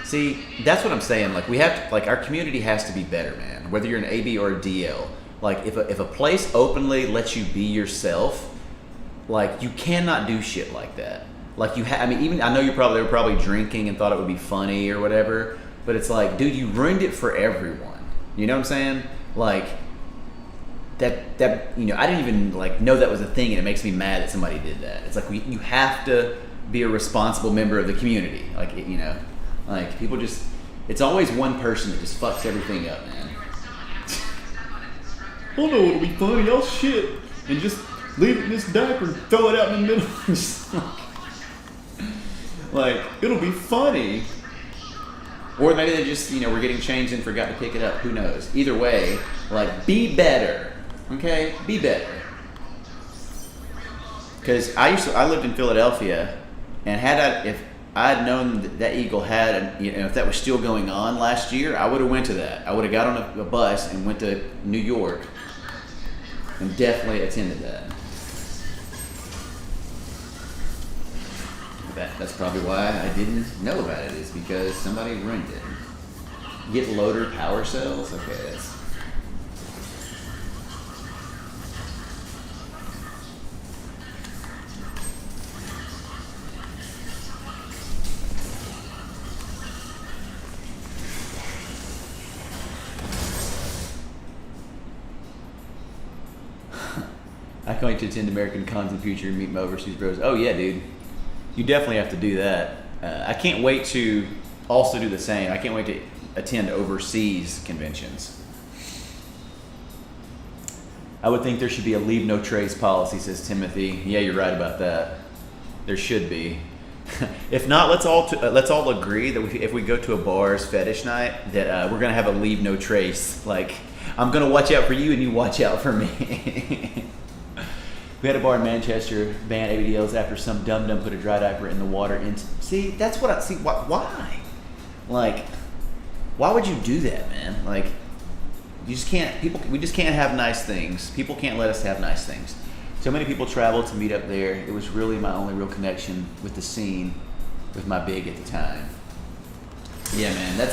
Speaker 1: See, that's what I'm saying. Like we have to, like our community has to be better, man. Whether you're an AB or a DL, like if a place openly lets you be yourself, like you cannot do shit like that. Like I mean, even I know they were probably drinking and thought it would be funny or whatever, but it's like, dude, you ruined it for everyone. You know what I'm saying? Like. That you know, I didn't even like know that was a thing, and it makes me mad that somebody did that. It's like you have to be a responsible member of the community. Like you know, like people just it's always one person that just fucks everything up, man. Oh no, it'll be funny. I'll shit and just leave it in this diaper and throw it out in the middle. Like it'll be funny. Or maybe they just, you know, were getting changed and forgot to pick it up. Who knows? Either way, like be better. Okay, be better. Because I lived in Philadelphia, and I had known that Eagle had, and if that was still going on last year, I would have went to that. I would have got on a bus and went to New York, and definitely attended that. That's probably why I didn't know about it, is because somebody ruined it. Get loader power cells? Okay, that's... I can't wait to attend American cons in the future and meet my overseas bros. Oh yeah, dude. You definitely have to do that. I can't wait to also do the same. I can't wait to attend overseas conventions. I would think there should be a leave no trace policy, says Timothy. Yeah, you're right about that. There should be. If not, let's all agree that if we go to a bar's fetish night, that we're gonna have a leave no trace. Like, I'm gonna watch out for you and you watch out for me. We had a bar in Manchester, banned ABDLs after some dum-dum put a dry diaper in the water. See, that's what I see. Why? Like, why would you do that, man? Like, you just can't. We just can't have nice things. People can't let us have nice things. So many people traveled to meet up there. It was really my only real connection with the scene, with my big at the time. Yeah, man, that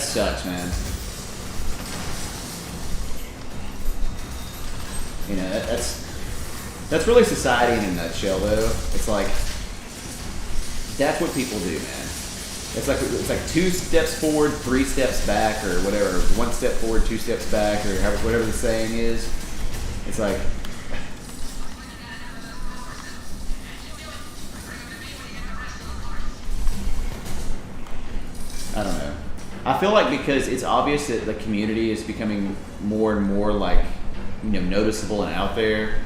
Speaker 1: sucks, man. You know, that's really society in a nutshell, though. It's like, that's what people do, man. It's like 2 steps forward, 3 steps back, or whatever. 1 step forward, 2 steps back, or whatever the saying is. It's like, I don't know. I feel like because it's obvious that the community is becoming more and more like, noticeable and out there.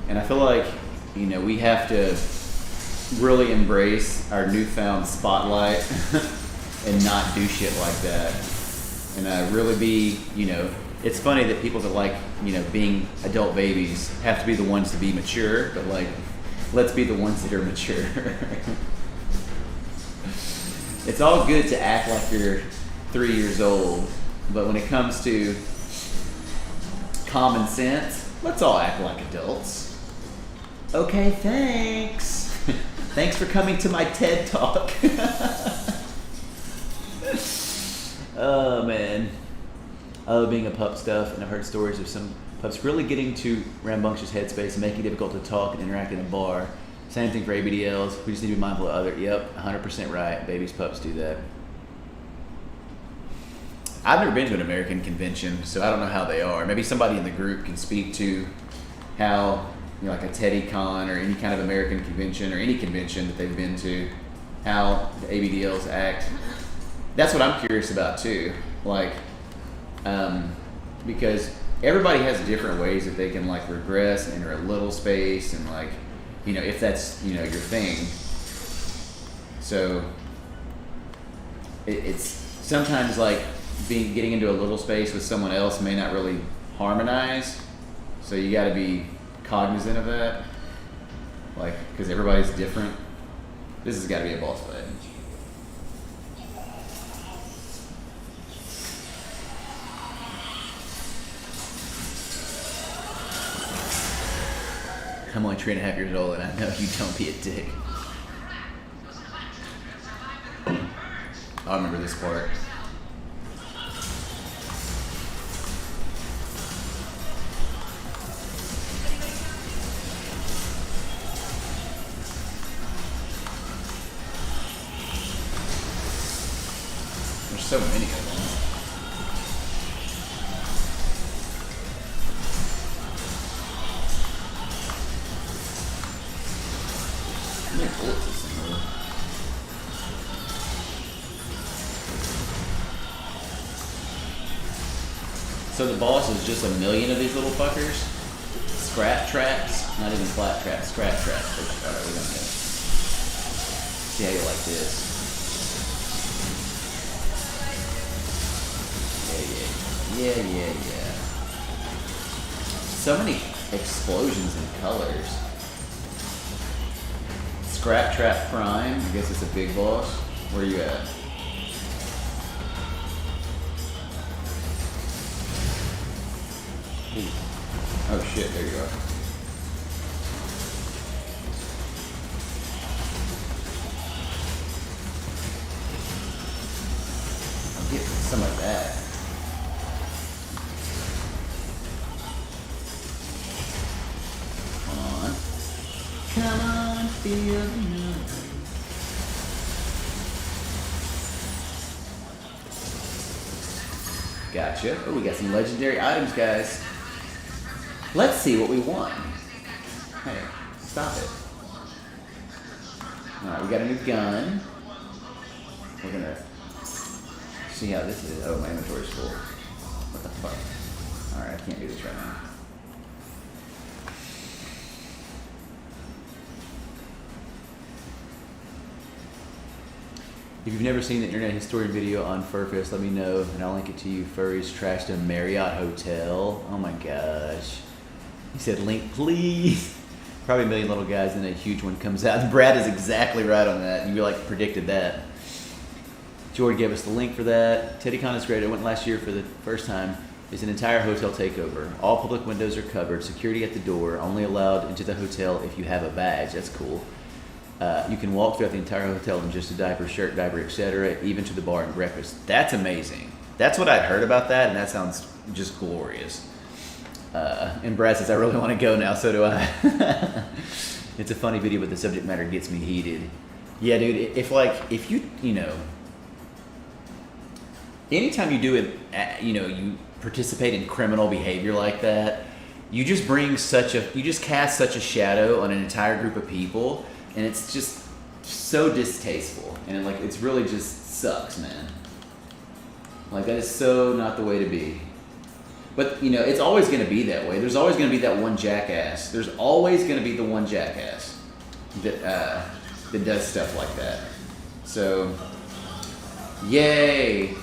Speaker 1: And I feel like, we have to really embrace our newfound spotlight and not do shit like that. And really be, it's funny that people that like, being adult babies have to be the ones to be mature, but like, let's be the ones that are mature. It's all good to act like you're 3 years old, but when it comes to common sense, let's all act like adults. Okay, thanks. Thanks for coming to my TED Talk. Oh, man. I love being a pup stuff, and I've heard stories of some pups really getting to rambunctious headspace and making it difficult to talk and interact in a bar. Same thing for ABDLs. We just need to be mindful of other. Yep, 100% right. Babies, pups do that. I've never been to an American convention, so I don't know how they are. Maybe somebody in the group can speak to how, like a TeddyCon or any kind of American convention or any convention that they've been to, how the ABDLs act. That's what I'm curious about too. Like, because everybody has different ways that they can like regress and enter a little space and like, if that's, your thing. So it's sometimes like getting into a little space with someone else may not really harmonize. So you got to be cognizant of that. Like, because everybody's different. This has got to be a boss fight. I'm only 3.5 years old, and I know you don't be a dick. I remember this part. There's so many of them. How many bullets is this thing with? So the boss is just 1 million of these little fuckers? Scrap traps? Not even flat traps, scrap traps. Alright, we're gonna go. See how you like this. Yeah. So many explosions and colors. Scrap Trap Prime. I guess it's a big boss. Where are you at? Ooh. Oh shit, there you are. I'll get some of that. Come on, feel the noise. Gotcha. Oh, we got some legendary items, guys. Let's see what we won. Hey, stop it. Alright, we got a new gun. We're gonna see how this is. Oh, my inventory's full. What the fuck? Alright, I can't do this right now. If you've never seen the internet historian video on Furfest, let me know and I'll link it to you. Furries trashed a Marriott hotel. Oh my gosh. He said, link please. Probably a million little guys and a huge one comes out. Brad is exactly right on that. You like predicted that. Jordan gave us the link for that. TeddyCon is great. I went last year for the first time. It's an entire hotel takeover. All public windows are covered. Security at the door. Only allowed into the hotel if you have a badge. That's cool. You can walk throughout the entire hotel in just a diaper, shirt, diaper, etc., even to the bar and breakfast. That's amazing. That's what I'd heard about that, and that sounds just glorious. And Brad says, I really want to go now, so do I. It's a funny video, but the subject matter gets me heated. Yeah, dude, if you know, anytime you do it, you participate in criminal behavior like that, you just cast such a shadow on an entire group of people. And it's just so distasteful, and it's really just sucks, man. Like, that is so not the way to be. But it's always going to be that way. There's always going to be that one jackass. There's always going to be the one jackass that does stuff like that. So, yay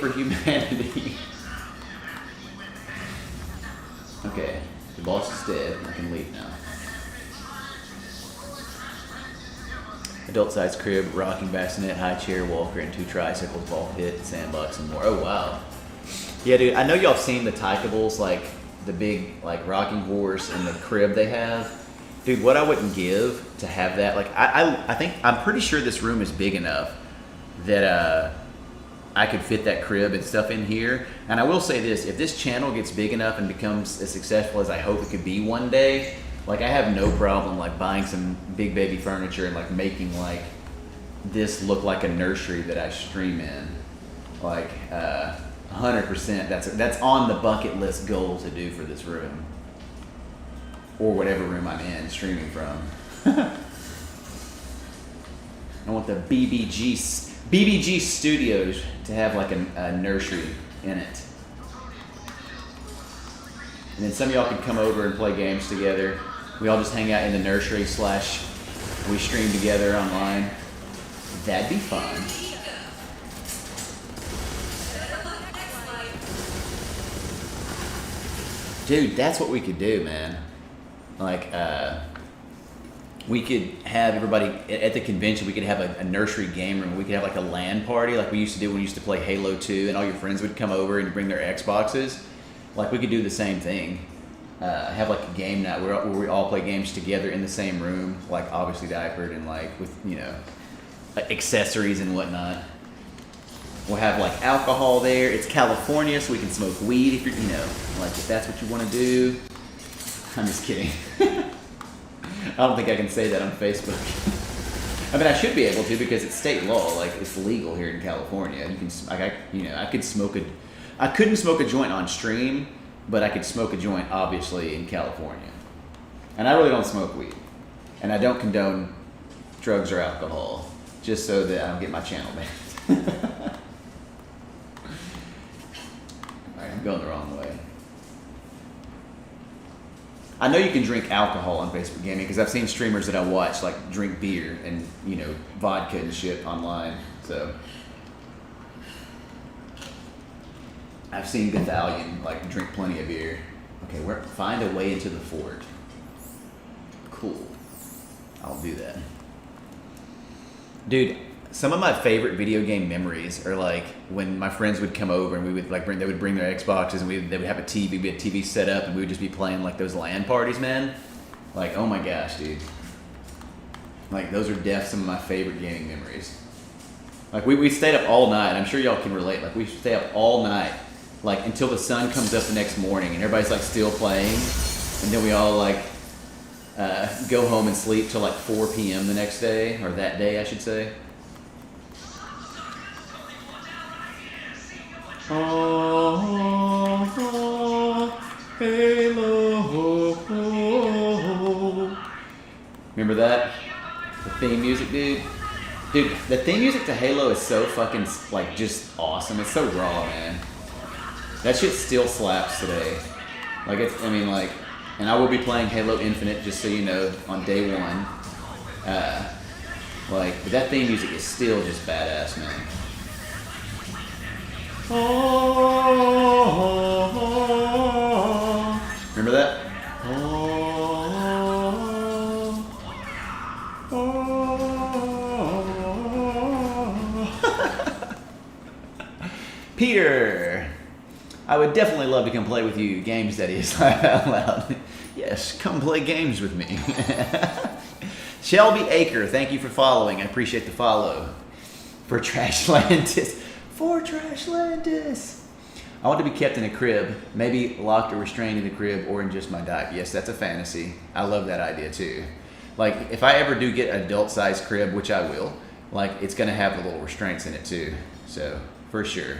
Speaker 1: for humanity. Okay, the boss is dead. I can leave now. Adult-sized crib, rocking bassinet, high chair, walker, and 2 tricycles, ball pit, sandbox, and more. Oh, wow. Yeah, dude, I know y'all have seen the Tykables, like the big rocking horse and the crib they have. Dude, what I wouldn't give to have that, I'm pretty sure this room is big enough that I could fit that crib and stuff in here. And I will say this, if this channel gets big enough and becomes as successful as I hope it could be one day, I have no problem buying some big baby furniture and making this look like a nursery that I stream in. 100%. That's on the bucket list goal to do for this room, or whatever room I'm in streaming from. I want the BBG Studios to have a nursery in it, and then some of y'all could come over and play games together. We all just hang out in the nursery / we stream together online. That'd be fun. Dude, that's what we could do, man. We could have everybody at the convention. We could have a nursery game room. We could have a LAN party like we used to do when we used to play Halo 2, and all your friends would come over and bring their Xboxes. We could do the same thing. Have a game night where we all play games together in the same room, obviously diapered and with accessories and whatnot. We'll have alcohol there. It's California, so we can smoke weed if you're if that's what you want to do. I'm just kidding. I don't think I can say that on Facebook. I mean, I should be able to because it's state law. It's legal here in California. You can I couldn't smoke a joint on stream, but I could smoke a joint, obviously, in California. And I really don't smoke weed. And I don't condone drugs or alcohol, just so that I don't get my channel banned. Alright, I'm going the wrong way. I know you can drink alcohol on Facebook Gaming, because I've seen streamers that I watch, drink beer and, vodka and shit online, so... I've seen Gothalion drink plenty of beer. Okay, find a way into the fort. Cool. I'll do that. Dude, some of my favorite video game memories are like when my friends would come over and we would like they would bring their Xboxes and they would have a TV, we had TV set up and we would just be playing like those LAN parties, man. Like, oh my gosh, dude. Like, those are some of my favorite gaming memories. Like, we stayed up all night. I'm sure y'all can relate. Like, we stay up all night, like, until the sun comes up the next morning and everybody's like still playing. And then we all like go home and sleep till like 4 p.m. the next day, or that day, I should say. Halo. Remember that? The theme music, dude? Dude, the theme music to Halo is so fucking, like, just awesome. It's so raw, man. That shit still slaps today. Like, it's, I mean, like, and I will be playing Halo Infinite, just so you know, on day one. Like, but that theme music is still just badass, man. Remember that? Peter, I would definitely love to come play with you. Games, that is, laugh out loud. Yes, come play games with me. Shelby Aker, thank you for following. I appreciate the follow. For Trashlandis. For Trashlandis. I want to be kept in a crib, maybe locked or restrained in the crib or in just my diaper. Yes, that's a fantasy. I love that idea too. Like, if I ever do get an adult-sized crib, which I will, like, it's going to have the little restraints in it too. So, for sure.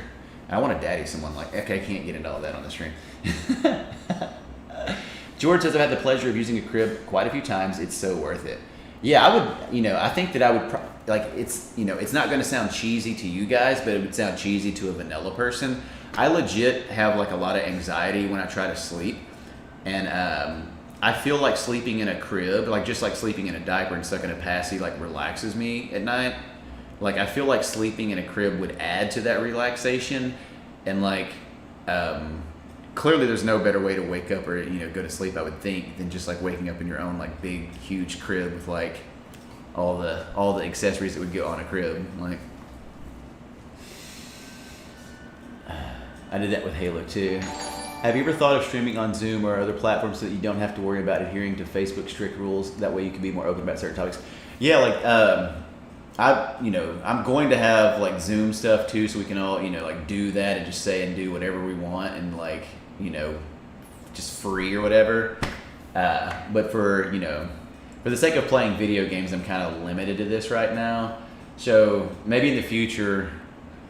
Speaker 1: I want to daddy someone like, okay, I can't get into all that on the stream. George says, I've had the pleasure of using a crib quite a few times. It's so worth it. Yeah, I would, I think that I would, like, it's, it's not going to sound cheesy to you guys, but it would sound cheesy to a vanilla person. I legit have, like, a lot of anxiety when I try to sleep. And I feel like sleeping in a crib, like, just like sleeping in a diaper and stuck in a passy, like, relaxes me at night. Like, I feel like sleeping in a crib would add to that relaxation. And, like, clearly there's no better way to wake up or, go to sleep, I would think, than just, like, waking up in your own, like, big, huge crib with, like, all the accessories that would go on a crib. Like, I did that with Halo too. Have you ever thought of streaming on Zoom or other platforms so that you don't have to worry about adhering to Facebook's strict rules? That way you can be more open about certain topics. Yeah, like, I'm going to have, like, Zoom stuff too, so we can all, like, do that and just say and do whatever we want and, like, just free or whatever. But for the sake of playing video games, I'm kind of limited to this right now. So maybe in the future,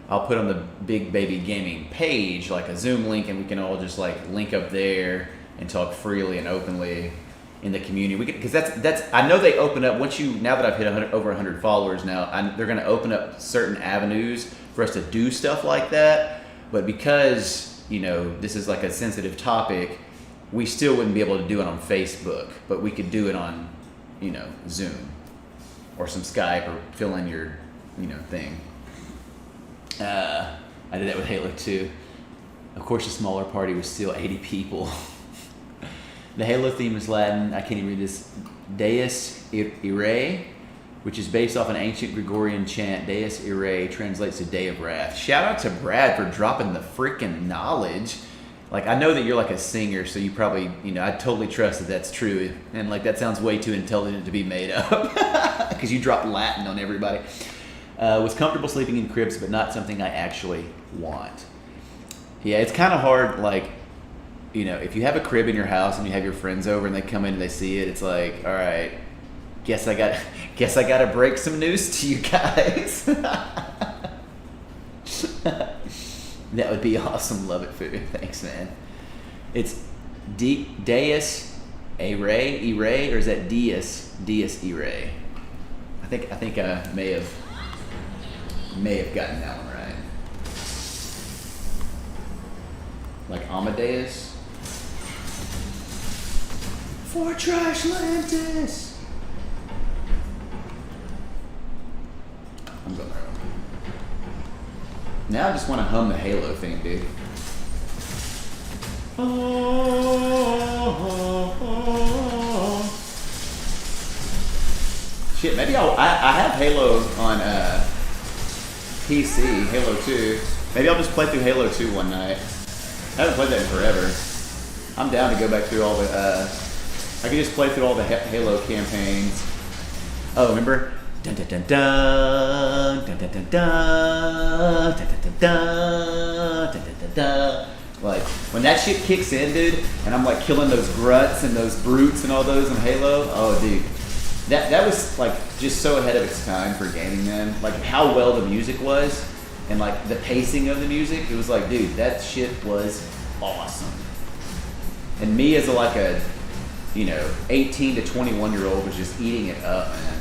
Speaker 1: I'll put on the Big Baby Gaming page, like, a Zoom link, and we can all just, like, link up there and talk freely and openly in the community. Because that's I know they open up now that I've hit over 100 followers now, they're going to open up certain avenues for us to do stuff like that. But because this is like a sensitive topic, we still wouldn't be able to do it on Facebook, but we could do it on Zoom or some Skype or fill in your thing. I did that with Halo 2. Of course, the smaller party was still 80 people. The Halo theme is Latin. I can't even read this. Deus Irae, which is based off an ancient Gregorian chant. Deus Irae translates to Day of Wrath. Shout out to Brad for dropping the freaking knowledge. Like, I know that you're, like, a singer, so you probably, I totally trust that that's true. And, like, that sounds way too intelligent to be made up. Because you dropped Latin on everybody. Was comfortable sleeping in cribs, but not something I actually want. Yeah, it's kind of hard, like, if you have a crib in your house and you have your friends over and they come in and they see it, it's like, all right, guess I got to break some news to you guys. That would be awesome. Love it, Food. Thanks, man. It's Deus Irae, or is that Deus Irae? I think I may have gotten that one right. Like Amadeus. For Trashlandis. I'm going wrong. Now I just want to hum the Halo theme, dude. Shit, maybe I have Halo on PC, Halo 2. Maybe I'll just play through Halo 2 one night. I haven't played that in forever. I'm down to go back through all the, I could just play through all the Halo campaigns. Oh, remember? Dun dun dun dun, dun dun dun dun, dun dun dun dun, dun dun dun. Like, when that shit kicks in, dude, and I'm like killing those gruts and those brutes and all those in Halo, oh, dude. That was like just so ahead of its time for gaming then. Like how well the music was and like the pacing of the music. It was like, dude, that shit was awesome. And me as like a, 18 to 21 year old was just eating it up, man.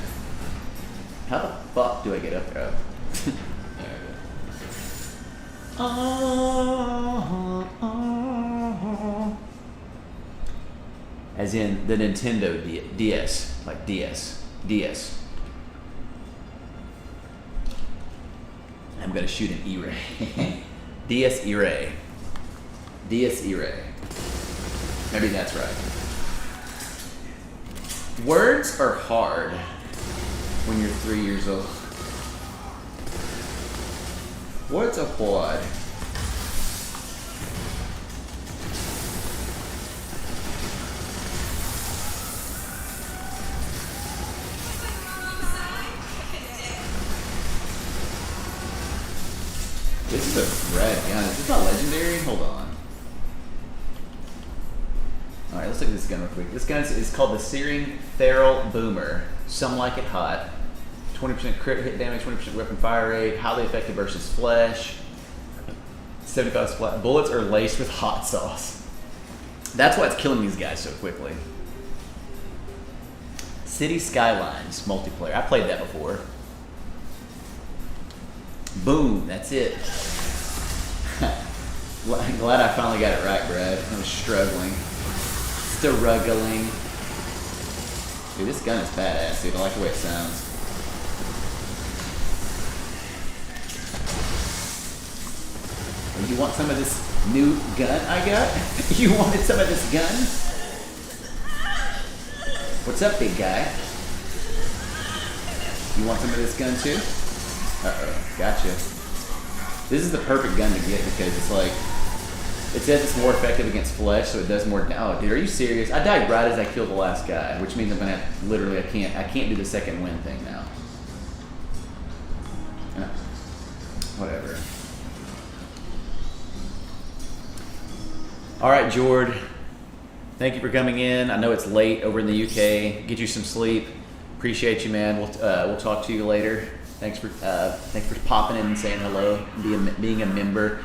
Speaker 1: How the fuck do I get up there? As in the Nintendo DS, like DS. I'm gonna shoot an E-ray. DS E-ray. DS E-ray. Maybe that's right. Words are hard when you're 3 years old. Words are hard. This is a red gun. Is this not legendary? Hold on. Alright, let's look at this gun real quick. This gun is called the Searing Feral Boomer. Some like it hot. 20% crit hit damage, 20% weapon fire rate, highly effective versus flesh. 75 splat. Bullets are laced with hot sauce. That's why it's killing these guys so quickly. City Skylines multiplayer. I played that before. Boom, that's it. Glad I finally got it right, Brad. I was struggling. Dude, this gun is badass, dude. I like the way it sounds. You want some of this new gun I got? You wanted some of this gun? What's up, big guy? You want some of this gun too? Uh-oh, gotcha. This is the perfect gun to get because it's like, it says it's more effective against flesh, so it does more. Oh, dude, are you serious? I died right as I killed the last guy, which means I'm gonna have, literally, I can't do the second win thing now. Whatever. All right, Jord. Thank you for coming in. I know it's late over in the UK. Get you some sleep. Appreciate you, man. We'll talk to you later. Thanks for popping in and saying hello, and being a member.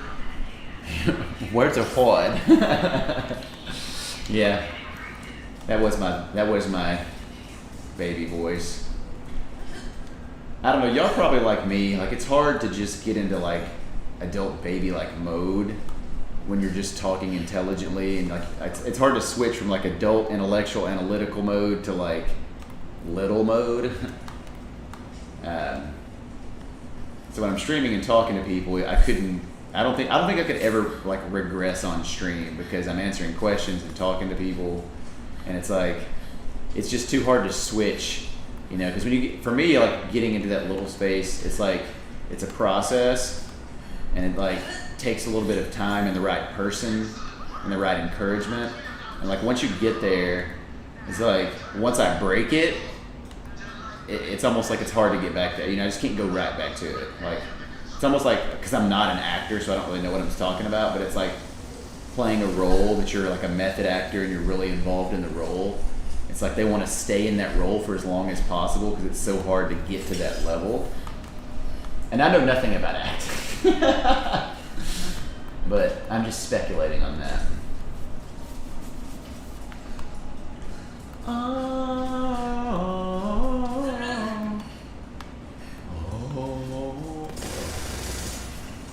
Speaker 1: Words are hard. Yeah, that was my baby voice. I don't know. Y'all probably like me. Like it's hard to just get into like adult baby like mode when you're just talking intelligently, and like it's hard to switch from like adult intellectual analytical mode to like little mode. So when I'm streaming and talking to people, I don't think I could ever like regress on stream because I'm answering questions and talking to people, and it's like it's just too hard to switch, because for me like getting into that little space, it's like it's a process, and it like takes a little bit of time and the right person and the right encouragement, and like once you get there, it's like once I break it, it's almost like it's hard to get back there. I just can't go right back to it. Like it's almost like, because I'm not an actor, so I don't really know what I'm talking about, but it's like playing a role that you're like a method actor and you're really involved in the role. It's like they want to stay in that role for as long as possible because it's so hard to get to that level. And I know nothing about acting, but I'm just speculating on that.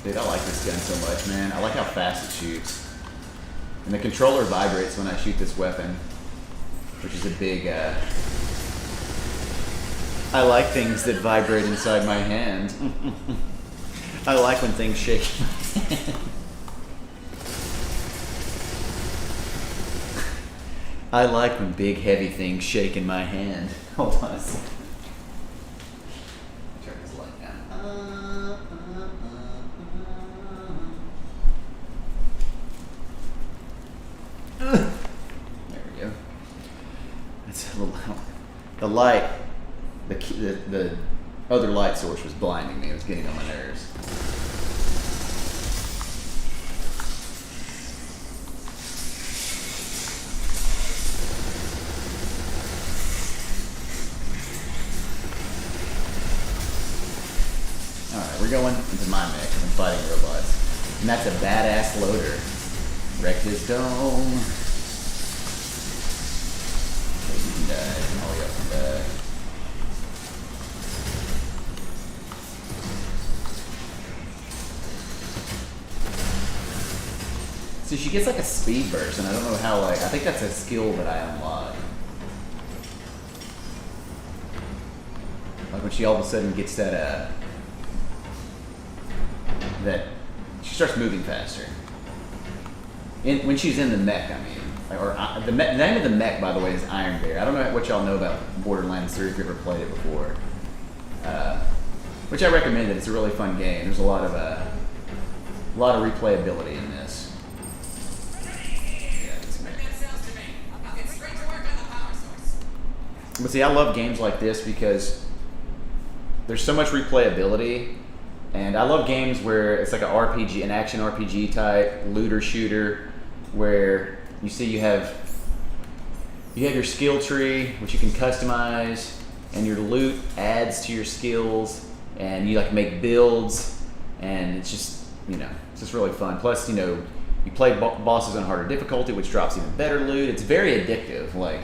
Speaker 1: Dude, I like this gun so much, man. I like how fast it shoots. And the controller vibrates when I shoot this weapon, which is a big, I like things that vibrate inside my hand. I like when things shake in my hand. I like when big, heavy things shake in my hand. Hold on a second. light, the other light source was blinding me. It was getting on my nerves. Alright, we're going into my mech and fighting robots. And that's a badass loader. Wreck his dome. You can die. All y'all can die. So she gets like a speed burst, and I don't know how, like, I think that's a skill that I unlock. Like when she all of a sudden gets that, that she starts moving faster. When she's in the mech, I mean. The name of the mech, by the way, is Iron Bear. I don't know what y'all know about Borderlands 3 if you've ever played it before. Which I recommend it. It's a really fun game. There's a lot of replayability in this. But see, I love games like this because there's so much replayability, and I love games where it's like an RPG, an action RPG type looter shooter, where you see you have your skill tree, which you can customize, and your loot adds to your skills, and you like make builds, and it's just, you know, it's just really fun. Plus, you know, you play bosses on harder difficulty, which drops even better loot. It's very addictive, like,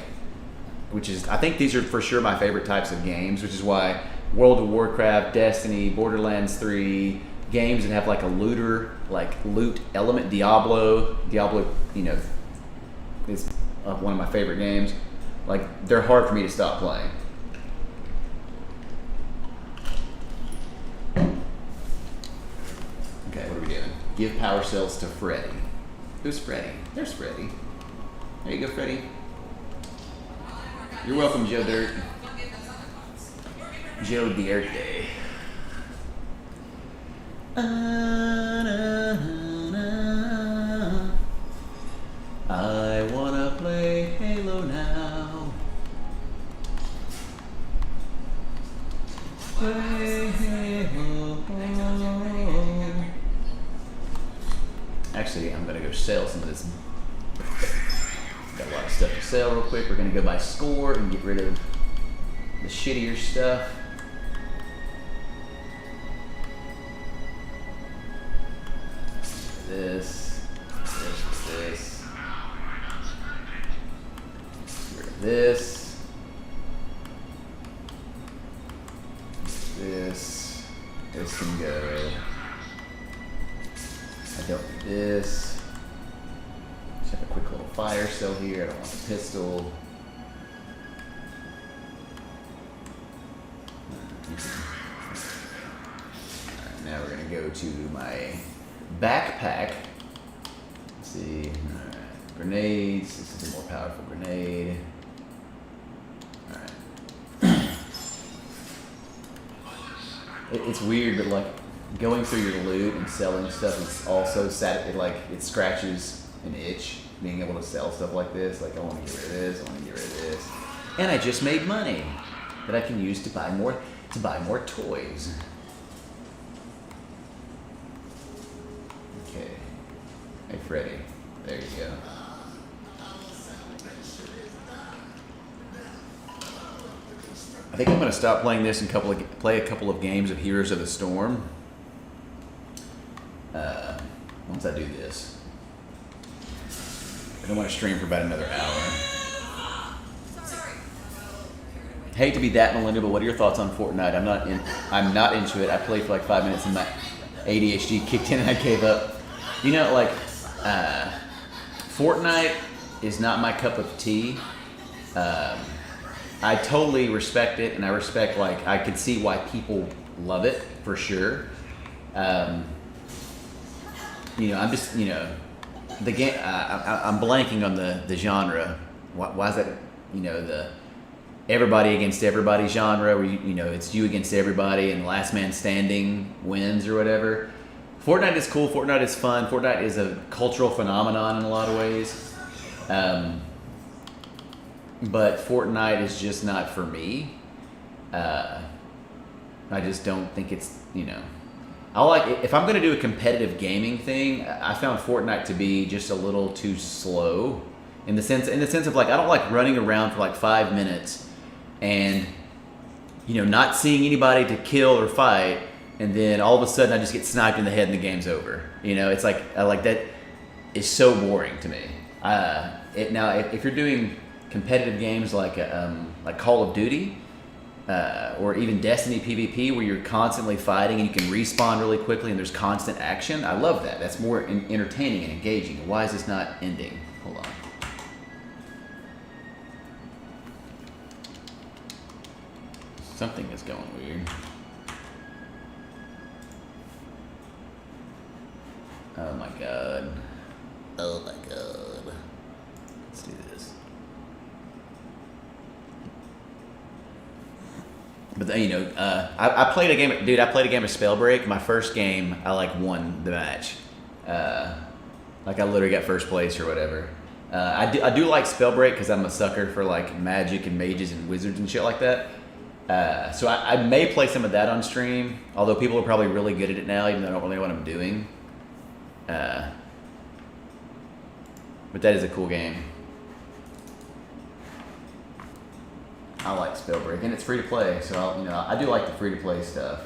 Speaker 1: which is, I think these are for sure my favorite types of games, which is why World of Warcraft, Destiny, Borderlands 3, games that have like a looter, like loot element, Diablo, you know, is one of my favorite games. Like, they're hard for me to stop playing. Okay, what are we doing? Give power cells to Freddy. Who's Freddy? There's Freddy. There you go, Freddy. You're welcome, Joe Dirt. Joe Dirt Day. I wanna play Halo now. Play Halo. Actually, I'm gonna go sell some of this. Got a lot of stuff to sell real quick. We're gonna go by score and get rid of the shittier stuff. This. Get rid of this. This can go. I don't need this. Just have a quick little fire cell here. I don't want the pistol. Alright, now we're gonna go to my backpack. Let's see. Alright. Grenades. This is a more powerful grenade. Alright. It's weird, but like going through your loot and selling stuff is also it scratches an itch, being able to sell stuff like this. Like, I want to get rid of this, I want to get rid of this. And I just made money that I can use to buy more toys. Okay. Hey Freddy. There you go. I think I'm gonna stop playing this and play a couple of games of Heroes of the Storm. Once I do this. I don't want to stream for about another hour. Hate to be that millennial, but what are your thoughts on Fortnite? I'm not into it. I played for like 5 minutes and my ADHD kicked in and I gave up. You know, like, Fortnite is not my cup of tea. I totally respect it, and I respect, like, I could see why people love it, for sure. You know, I'm just, you know, the game, I'm blanking on the genre. Why is that, you know, the everybody against everybody genre, where, you know, it's you against everybody and last man standing wins or whatever. Fortnite is cool, Fortnite is fun, Fortnite is a cultural phenomenon in a lot of ways. but Fortnite is just not for me. I just don't think it's, you know, I like, if I'm going to do a competitive gaming thing, I found Fortnite to be just a little too slow in the sense of like, I don't like running around for like 5 minutes and, you know, not seeing anybody to kill or fight, and then all of a sudden I just get sniped in the head and the game's over. You know, it's like, I like that is so boring to me. Now, if you're doing competitive games like Call of Duty, or even Destiny PvP, where you're constantly fighting and you can respawn really quickly and there's constant action, I love that. That's more entertaining and engaging. Why is this not ending? Hold on. Something is going weird. Oh my god. Oh my god. Let's do this. But you know, I played a game, dude. I played a game of Spellbreak. My first game, I like won the match. Like I literally got first place or whatever. I do like Spellbreak because I'm a sucker for like magic and mages and wizards and shit like that. So I may play some of that on stream. Although people are probably really good at it now, even though I don't really know what I'm doing. But that is a cool game. I like Spellbreak, and it's free to play, so you know, I do like the free to play stuff.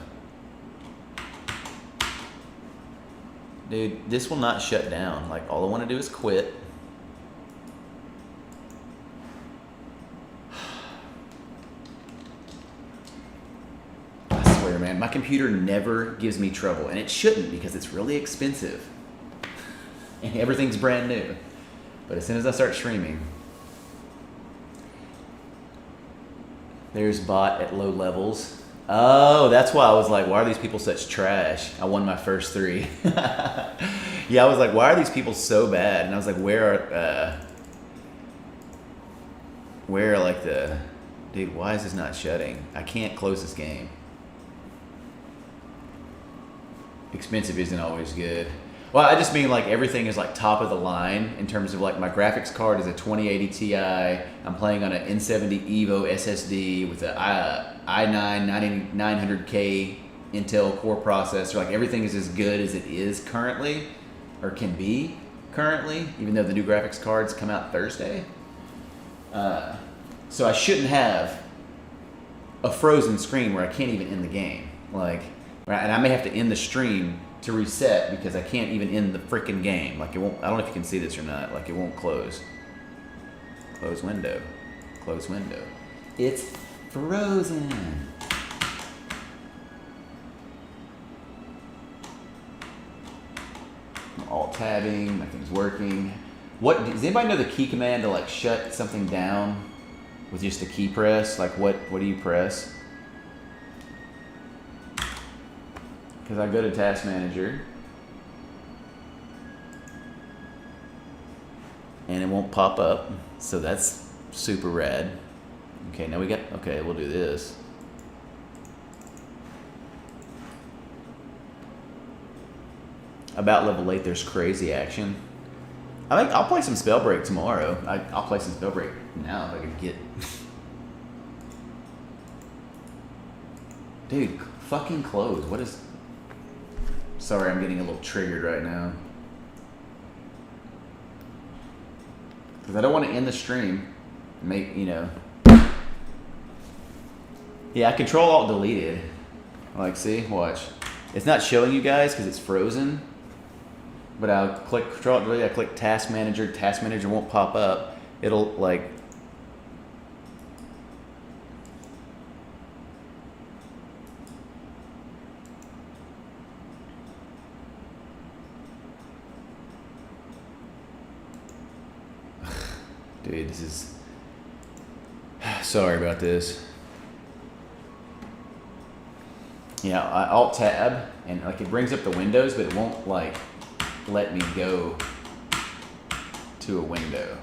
Speaker 1: Dude, this will not shut down. Like, all I want to do is quit. I swear, man, my computer never gives me trouble, and it shouldn't because it's really expensive. And everything's brand new. But as soon as I start streaming, there's bot at low levels. Oh, that's why I was like, why are these people such trash? I won my first 3. Yeah, I was like, why are these people so bad? And I was like, where are like the, dude, why is this not shutting? I can't close this game. Expensive isn't always good. Well, I just mean like everything is like top of the line in terms of like my graphics card is a 2080 Ti. I'm playing on an N70 Evo SSD with a i9 9900K Intel Core processor. Like everything is as good as it is currently, or can be currently, even though the new graphics cards come out Thursday. So I shouldn't have a frozen screen where I can't even end the game. Like, and I may have to end the stream to reset because I can't even end the freaking game. Like it won't, I don't know if you can see this or not, like it won't close. Close window. Close window. It's frozen. I'm alt-tabbing, nothing's working. What, does anybody know the key command to like shut something down with just a key press? Like what do you press? Because I go to Task Manager and it won't pop up, so that's super rad. Okay, now we got, okay, we'll do this. About level 8, there's crazy action. I think I'll play some Spellbreak tomorrow. I'll play some Spellbreak now if I can get. Dude, fucking close. What is. Sorry, I'm getting a little triggered right now. Because I don't want to end the stream. Make, you know. Yeah, I control alt deleted. Like, see? Watch. It's not showing you guys because it's frozen. But I'll click control alt delete. I click task manager. Task manager won't pop up. It'll, like. Dude, this is. Sorry about this. Yeah, I alt tab and like it brings up the windows, but it won't like let me go to a window.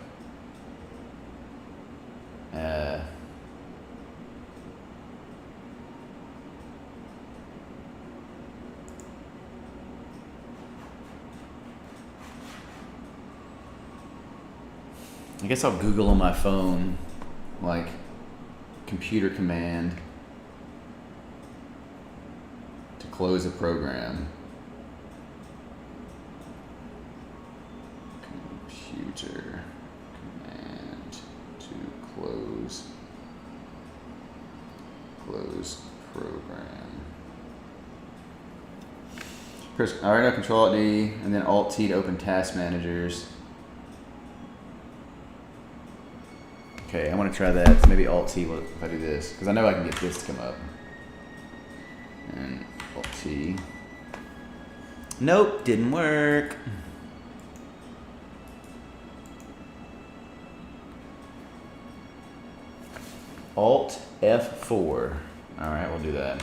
Speaker 1: I guess I'll Google on my phone like computer command to close a program. Computer command to close program. First, all right, now Control Alt D and then Alt T to open task managers. Okay, I want to try that. So maybe Alt T if I do this, because I know I can get this to come up. And Alt T. Nope, didn't work. Alt F4. All right, we'll do that.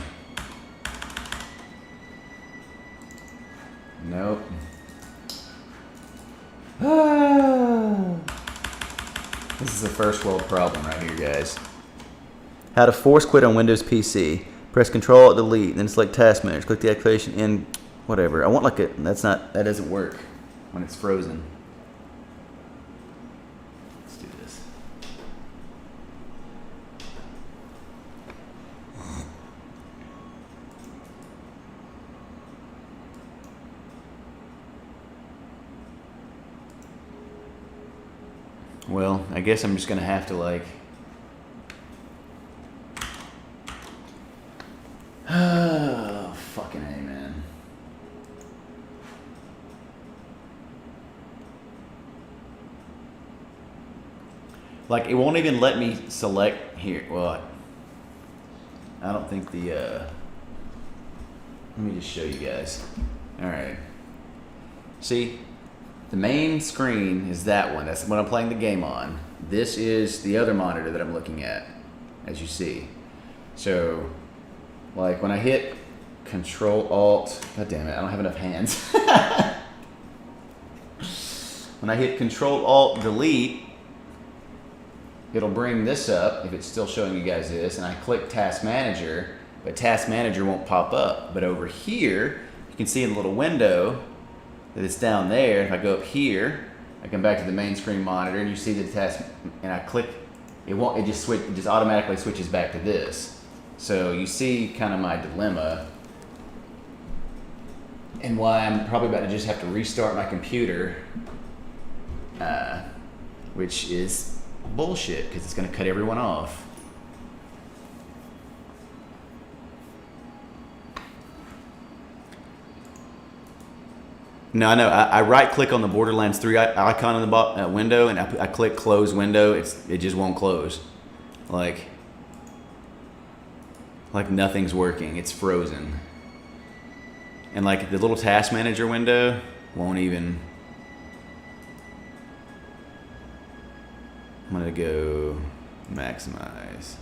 Speaker 1: Nope. This is a first world problem right here, guys. How to force quit on Windows PC. Press Control Alt Delete, then select Task Manager. Click the activation in whatever. I want like a that doesn't work when it's frozen. Let's do this. Well, I guess I'm just gonna have to like oh, fucking A, man. Like, it won't even let me select here. Well, I don't think the, let me just show you guys. All right. See, the main screen is that one. That's what I'm playing the game on. This is the other monitor that I'm looking at, as you see. So, like when I hit Control Alt, god damn it, I don't have enough hands. When I hit Control Alt Delete, it'll bring this up if it's still showing you guys this, and I click Task Manager, but Task Manager won't pop up. But over here, you can see in the little window that it's down there. If I go up here, I come back to the main screen monitor, and you see the task, and I click, it just automatically switches back to this. So you see kind of my dilemma and why I'm probably about to just have to restart my computer, which is bullshit because it's going to cut everyone off. No, I know. I right click on the Borderlands 3 icon in the window, and I click close window. It just won't close. Like nothing's working. It's frozen. And like the little task manager window won't even. I'm gonna go maximize.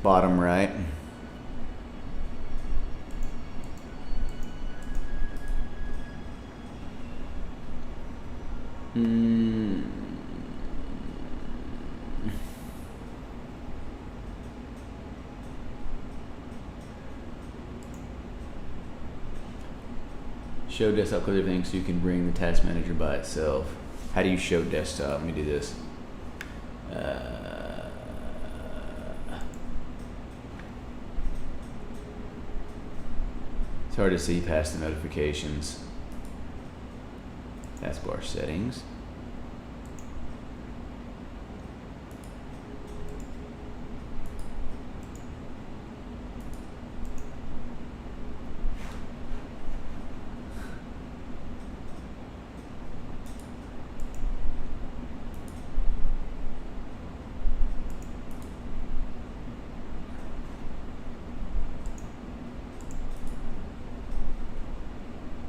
Speaker 1: Bottom right. Show desktop clear everything so you can bring the task manager by itself. How do you show desktop? Let me do this. It's hard to see past the notifications. Taskbar settings.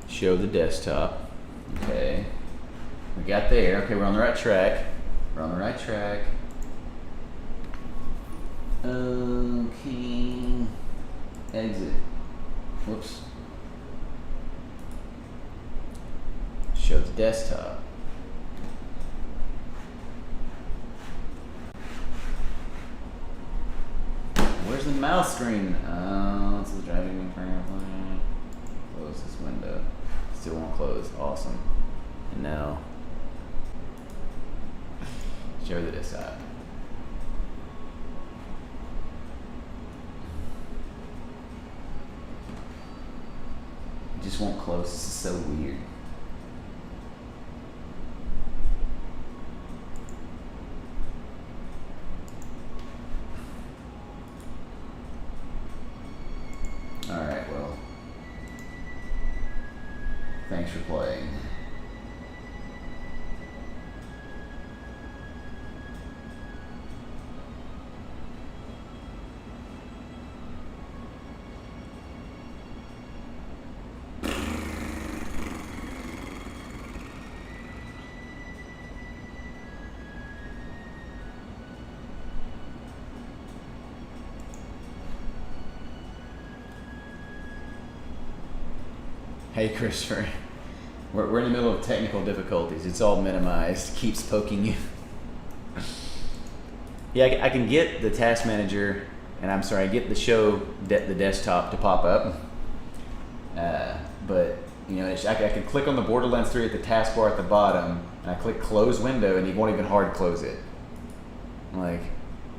Speaker 1: Show the desktop. Okay. We got there. Okay, we're on the right track. We're on the right track. Okay. Exit. Whoops. Show the desktop. Where's the mouse screen? This is driving me crazy. Close this window. Still won't close. Awesome. And now, show the desktop. It just won't close. This is so weird. Alright, well, thanks for playing. Hey Christopher, we're in the middle of technical difficulties. It's all minimized, keeps poking you. Yeah, I can get the task manager, and I'm sorry, I get the the desktop to pop up. But you know, I can click on the Borderlands 3 at the taskbar at the bottom, and I click close window, and it won't even hard close it. Like,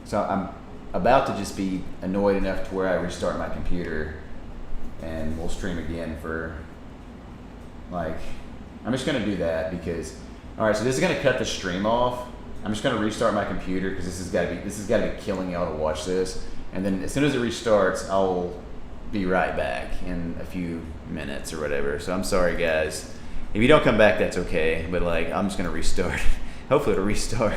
Speaker 1: so I'm about to just be annoyed enough to where I restart my computer, and we'll stream again for. Like, I'm just gonna do that because, all right. So this is gonna cut the stream off. I'm just gonna restart my computer because this has got to be killing y'all to watch this. And then as soon as it restarts, I'll be right back in a few minutes or whatever. So I'm sorry, guys. If you don't come back, that's okay. But like, I'm just gonna restart. Hopefully it'll restart.